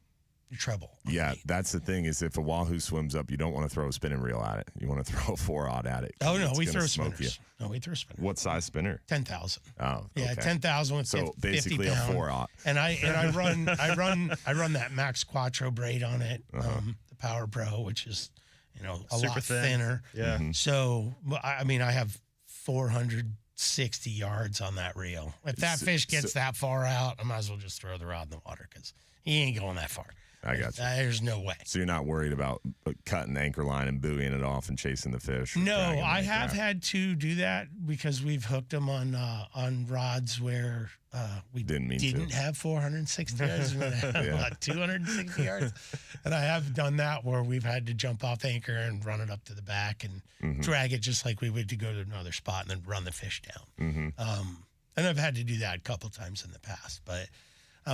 treble. Yeah, that's the thing is if a wahoo swims up, you don't want to throw a spinning reel at it. You want to throw a 4/0 at it. Oh no, we gonna throw smoke spinners. you. No, we throw spinners. What size spinner? 10,000. Oh, yeah, okay. 10,000 with so 50 basically pound. a 4/0. And I run that Max Quattro braid on it, the Power Pro, which is a super lot thin. thinner. Yeah. Mm-hmm. So I have 460 yards on that reel. If that fish gets that far out, I might as well just throw the rod in the water because he ain't going that far. I got you. There's no way. So you're not worried about cutting the anchor line and buoying it off and chasing the fish? No, I have had to do that because we've hooked them on rods where we didn't have 460 yards, we had 260 yards. And I have done that where we've had to jump off anchor and run it up to the back and drag it just like we would to go to another spot and then run the fish down. And I've had to do that a couple times in the past, but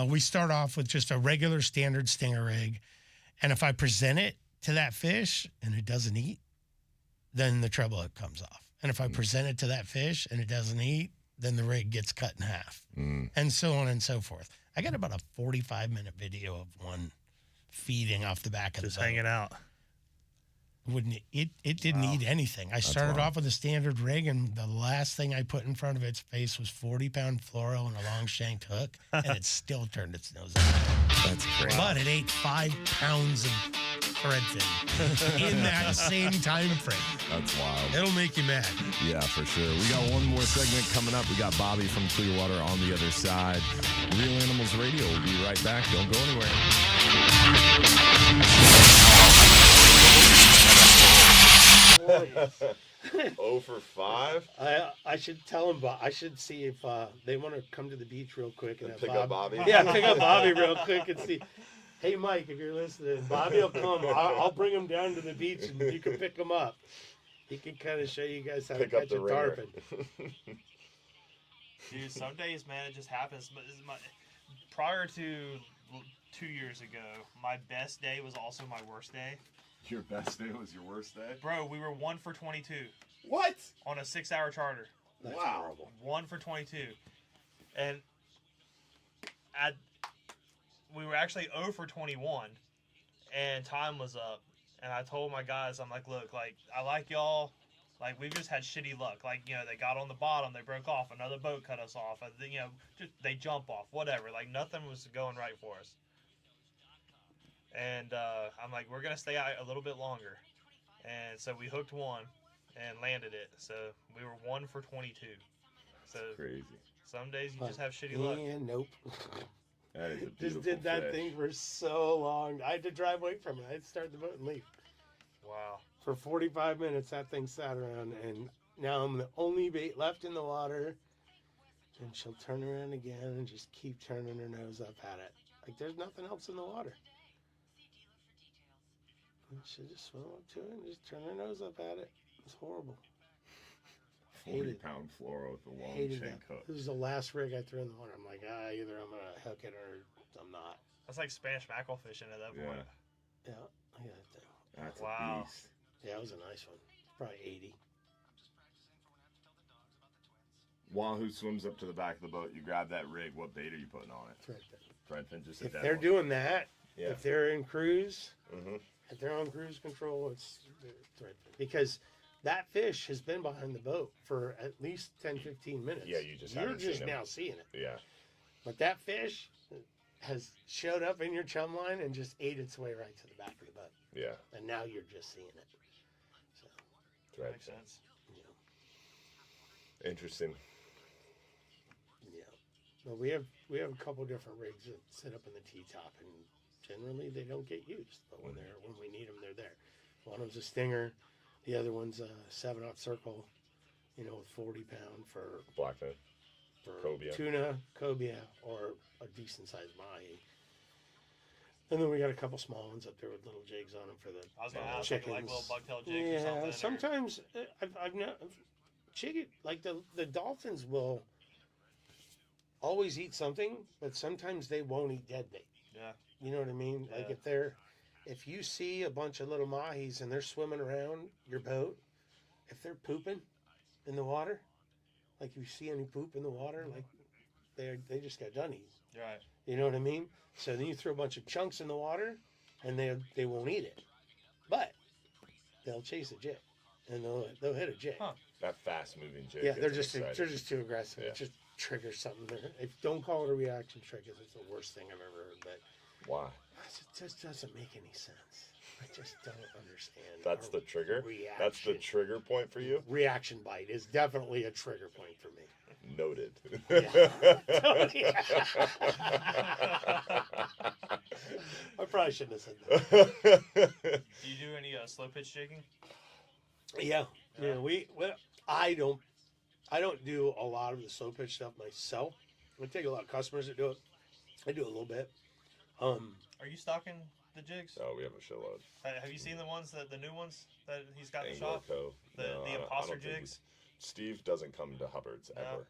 We start off with just a regular standard stinger rig. And if I present it to that fish and it doesn't eat, then the treble hook comes off. And if I present it to that fish and it doesn't eat, then the rig gets cut in half. And so on and so forth. I got about a 45-minute video of one feeding off the back of the boat. Just hanging out. It didn't eat anything. I started off with a standard rig, and the last thing I put in front of its face was 40-pound fluoro and a long shanked hook, and it still turned its nose up. That's great. But it ate 5 pounds of threadfin in that same time frame. That's wild. It'll make you mad. Yeah, for sure. We got one more segment coming up. We got Bobby from Clearwater on the other side. Real Animals Radio will be right back. Don't go anywhere. 0 for 5. I should tell them. I should see if they want to come to the beach real quick and pick up Bobby. Yeah, pick up Bobby real quick and see. Hey, Mike, if you're listening, Bobby will come. I'll bring him down to the beach and you can pick him up. He can kind of show you guys how to catch a tarpon. Dude, some days, man, it just happens. But prior to 2 years ago, my best day was also my worst day. Your best day was your worst day? Bro, we were 1 for 22. What? On a 6-hour charter. That's wow. horrible. 1 for 22. And we were actually 0 for 21. And time was up. And I told my guys, I'm like, look, like, I like y'all. Like, we've just had shitty luck. Like, you know, they got on the bottom, they broke off, another boat cut us off. You know, just they jump off, whatever. Like, nothing was going right for us. And I'm like, we're going to stay out a little bit longer. And so we hooked one and landed it. So we were 1 for 22. So crazy. Some days you just have shitty luck. Nope. That is a just did that thing for so long. I had to drive away from it. I had to start the boat and leave. Wow. For 45 minutes, that thing sat around, and now I'm the only bait left in the water. And she'll turn around again and just keep turning her nose up at it. Like there's nothing else in the water. And she'll just swim up to it and just turn her nose up at it. It's horrible. 40-pound fluoro with a long shank hook. This is the last rig I threw in the water. I'm like, either I'm going to hook it or I'm not. That's like Spanish mackerel fishing at that point. Yeah, I got that thing. That's wow. a beast. Yeah, it was a nice one. Probably 80. Wahoo swims up to the back of the boat. You grab that rig. What bait are you putting on it? Threadfin. Just if they're doing that, if they're in cruise, if they're on cruise control, it's threadfin. Because that fish has been behind the boat for at least 10, 15 minutes. Yeah, you're just now seeing it. Yeah. But that fish has showed up in your chum line and just ate its way right to the back of the boat. Yeah. And now you're just seeing it. So that makes sense. Yeah. Interesting. Yeah. Well, we have a couple different rigs that sit up in the T-top, and generally they don't get used. But when we need them, they're there. One of them's a stinger. The other one's a 7/0 circle, with 40-pound for blackfin, for cobia, tuna, cobia, or a decent sized mahi. And then we got a couple small ones up there with little jigs on them for the I was gonna ask, chickens. like little bucktail jigs or something. Sometimes I've not chicken like the dolphins will always eat something, but sometimes they won't eat dead bait. Yeah, you know what I mean. Yeah. Like if you see a bunch of little mahis and they're swimming around your boat, if they're pooping in the water, like if you see any poop in the water, like they just got done eating. Right. You know what I mean? So then you throw a bunch of chunks in the water, and they won't eat it, but they'll chase a jig, and they'll hit a jig. Huh. That fast moving jig. Yeah, they're just too aggressive. Yeah. It just triggers something. Don't call it a reaction trigger. It's the worst thing I've ever heard. But why? It just doesn't make any sense. I just don't understand. That's the trigger? Reaction. That's the trigger point for you? Reaction bite is definitely a trigger point for me. Noted. Yeah. I probably shouldn't have said that. Do you do any slow pitch jigging? Yeah. I don't do a lot of the slow pitch stuff myself. I take a lot of customers that do it. I do a little bit. Are you stocking the jigs? Oh, we have a shitload. Have you seen the new ones that he's got in the Angler shop? Cove. The imposter jigs? Steve doesn't come to Hubbard's ever.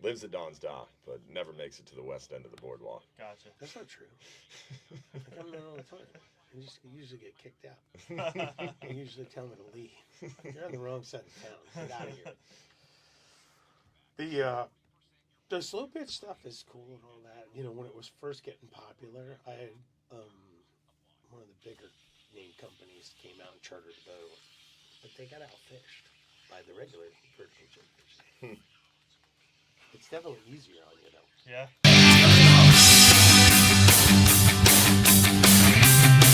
Lives at Don's Dock, but never makes it to the west end of the boardwalk. Gotcha. That's not true. I come there all the time. I usually get kicked out. I usually tell me to leave. You're on the wrong side of town. Get out of here. The slow pitch stuff is cool and all that. You know, when it was first getting popular, I had one of the bigger name companies came out and chartered a boat, but they got outfished by the regular vertical jig fishing. It's definitely easier on you though. Yeah.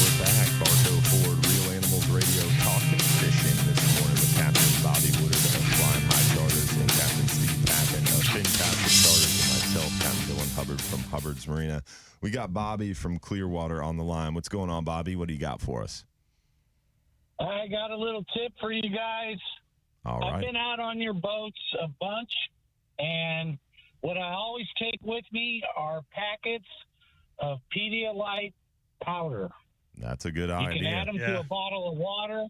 We're back, Bartow Ford Real Animals Radio, talking fishing this morning with Captain Bobby Woodard of Flyin High Starters and Captain Steve Papen of Fintastic Starters, and myself, Captain Dylan Hubbard from Hubbard's Marina. We got Bobby from Clearwater on the line. What's going on, Bobby? What do you got for us? I got a little tip for you guys. All right. I've been out on your boats a bunch, and what I always take with me are packets of Pedialyte powder. That's a good You idea. can add them to a bottle of water.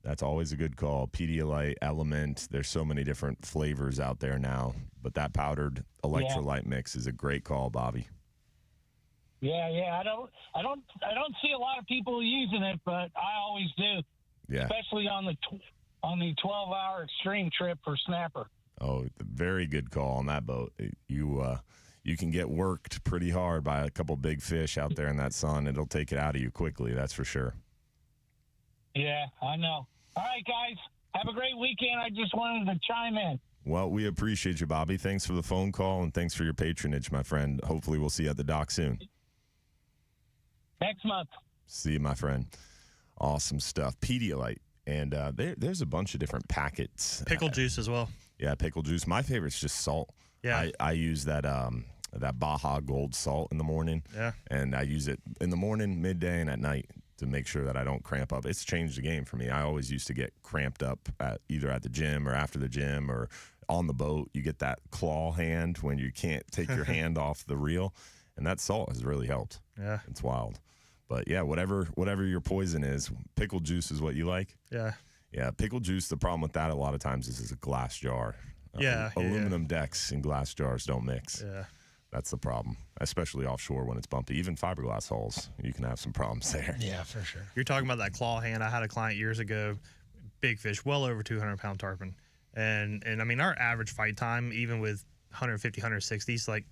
That's always a good call. Pedialyte, Element. There's so many different flavors out there now, but that powdered electrolyte mix is a great call, Bobby. Yeah. I don't see a lot of people using it, but I always do. Yeah. Especially on the 12-hour extreme trip for snapper. Oh, very good call on that boat. You can get worked pretty hard by a couple big fish out there in that sun. It'll take it out of you quickly, that's for sure. Yeah, I know. All right, guys. Have a great weekend. I just wanted to chime in. Well, we appreciate you, Bobby. Thanks for the phone call, and thanks for your patronage, my friend. Hopefully we'll see you at the dock soon. Next month. See you, my friend. Awesome stuff. Pedialyte. And there's a bunch of different packets. Pickle juice as well. Yeah, pickle juice. My favorite's just salt. Yeah. I use that Baja Gold salt in the morning. Yeah. And I use it in the morning, midday, and at night to make sure that I don't cramp up. It's changed the game for me. I always used to get cramped up either at the gym or after the gym or on the boat. You get that claw hand when you can't take your hand off the reel, and that salt has really helped. Yeah. It's wild. But yeah, whatever your poison is, pickle juice is what you like. Yeah. Yeah, pickle juice, the problem with that a lot of times is it's a glass jar. Aluminum decks and glass jars don't mix. Yeah. That's the problem, especially offshore when it's bumpy. Even fiberglass hulls, you can have some problems there. Yeah, for sure. You're talking about that claw hand. I had a client years ago, big fish, well over 200-pound tarpon. And I mean, our average fight time, even with 150, 160, is like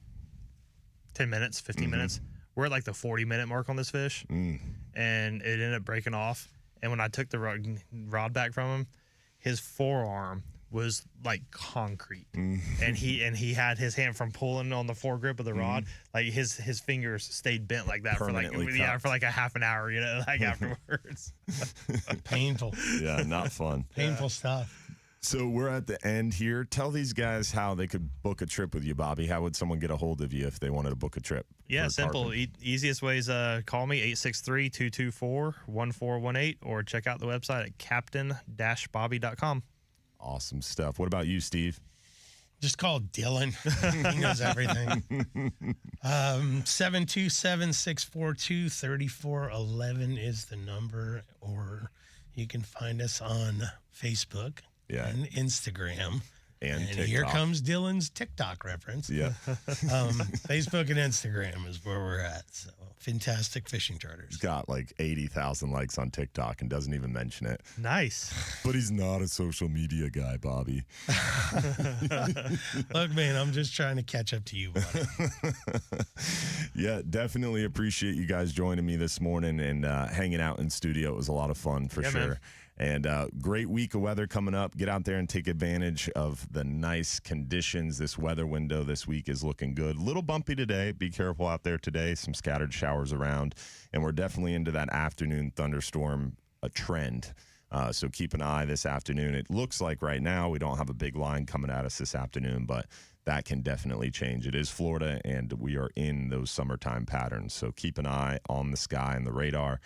10 minutes, 15 minutes. We're at like the 40-minute mark on this fish. And it ended up breaking off. And when I took the rod back from him, his forearm was like concrete, and he had his hand from pulling on the foregrip of the rod, like his fingers stayed bent like that for like a half an hour, like afterwards. Painful. Yeah, not fun. Painful stuff. So we're at the end here. Tell these guys how they could book a trip with you, Bobby. How would someone get a hold of you if they wanted to book a trip? Yeah, simple. Easiest way is call me 863-224-1418 or check out the website at captain-bobby.com. Awesome stuff. What about you, Steve? Just call Dylan. He knows everything. 727-642-3411 is the number, or you can find us on Facebook and Instagram. And here comes Dylan's TikTok reference. Yeah. Facebook and Instagram is where we're at. So, Fantastic Fishing Charters. He's got like 80,000 likes on TikTok and doesn't even mention it. Nice. But he's not a social media guy, Bobby. Look, man, I'm just trying to catch up to you, buddy. Yeah, definitely appreciate you guys joining me this morning and hanging out in studio. It was a lot of fun for sure. Man. And great week of weather coming up. Get out there and take advantage of the nice conditions. This weather window this week is looking good. A little bumpy today. Be careful out there today. Some scattered showers around. And we're definitely into that afternoon thunderstorm trend. So keep an eye this afternoon. It looks like right now we don't have a big line coming at us this afternoon, but that can definitely change. It is Florida, and we are in those summertime patterns. So keep an eye on the sky and the radar.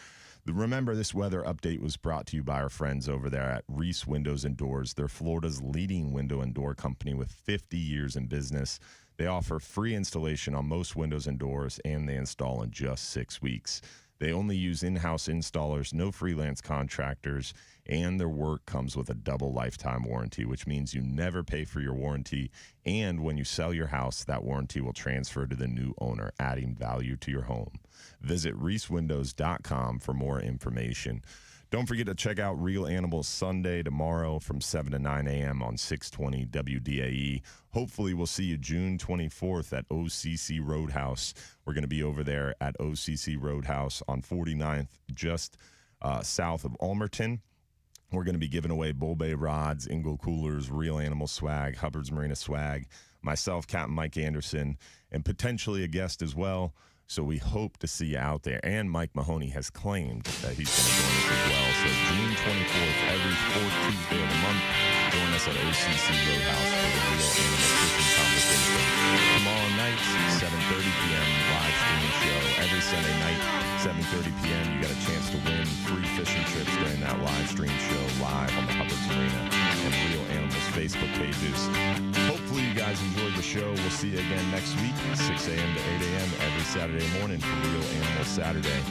Remember, this weather update was brought to you by our friends over there at Reese Windows and Doors. They're Florida's leading window and door company with 50 years in business. They offer free installation on most windows and doors, and they install in just 6 weeks. They only use in-house installers, no freelance contractors, and their work comes with a double lifetime warranty, which means you never pay for your warranty. And when you sell your house, that warranty will transfer to the new owner, adding value to your home. Visit reeswindows.com for more information. Don't forget to check out Real Animals Sunday tomorrow from 7 to 9 a.m. on 620 WDAE. Hopefully, we'll see you June 24th at OCC Roadhouse. We're going to be over there at OCC Roadhouse on 49th, just south of Almerton. We're going to be giving away Bull Bay rods, Ingle coolers, Real Animal swag, Hubbard's Marina swag, myself, Captain Mike Anderson, and potentially a guest as well. So we hope to see you out there. And Mike Mahoney has claimed that he's going to join us as well. So June 24th, every fourth Tuesday of the month, join us at OCC Roadhouse for the Real Animal Fishing Conversation. Tomorrow night, 7:30 p.m. live streaming show. Every Sunday night, 7:30 p.m. You got a chance to win free fishing trips during that live stream show live on the Hubbard's Marina and Real Animals Facebook pages. Hopefully you guys enjoyed the show. We'll see you again next week, 6 a.m. to 8 a.m. every Saturday morning for Real Animal Saturday.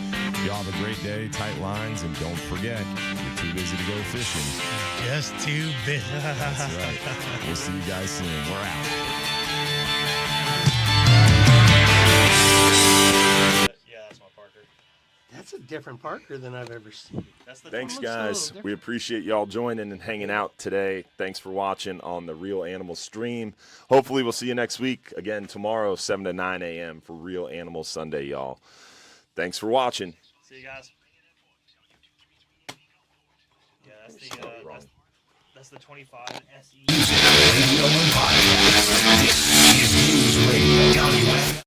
Y'all have a great day, tight lines, and don't forget, you're too busy to go fishing. Just too busy. That's right. We'll see you guys soon. We're out. Yeah, that's my Parker. That's a different Parker than I've ever seen. Thanks, guys. We appreciate y'all joining and hanging out today. Thanks for watching on the Real Animal stream. Hopefully, we'll see you next week. Again, tomorrow, 7 to 9 a.m. for Real Animal Sunday, y'all. Thanks for watching. See you guys. Yeah, that's the 25 SE. Radio and podcast. This is News Radio WFLA.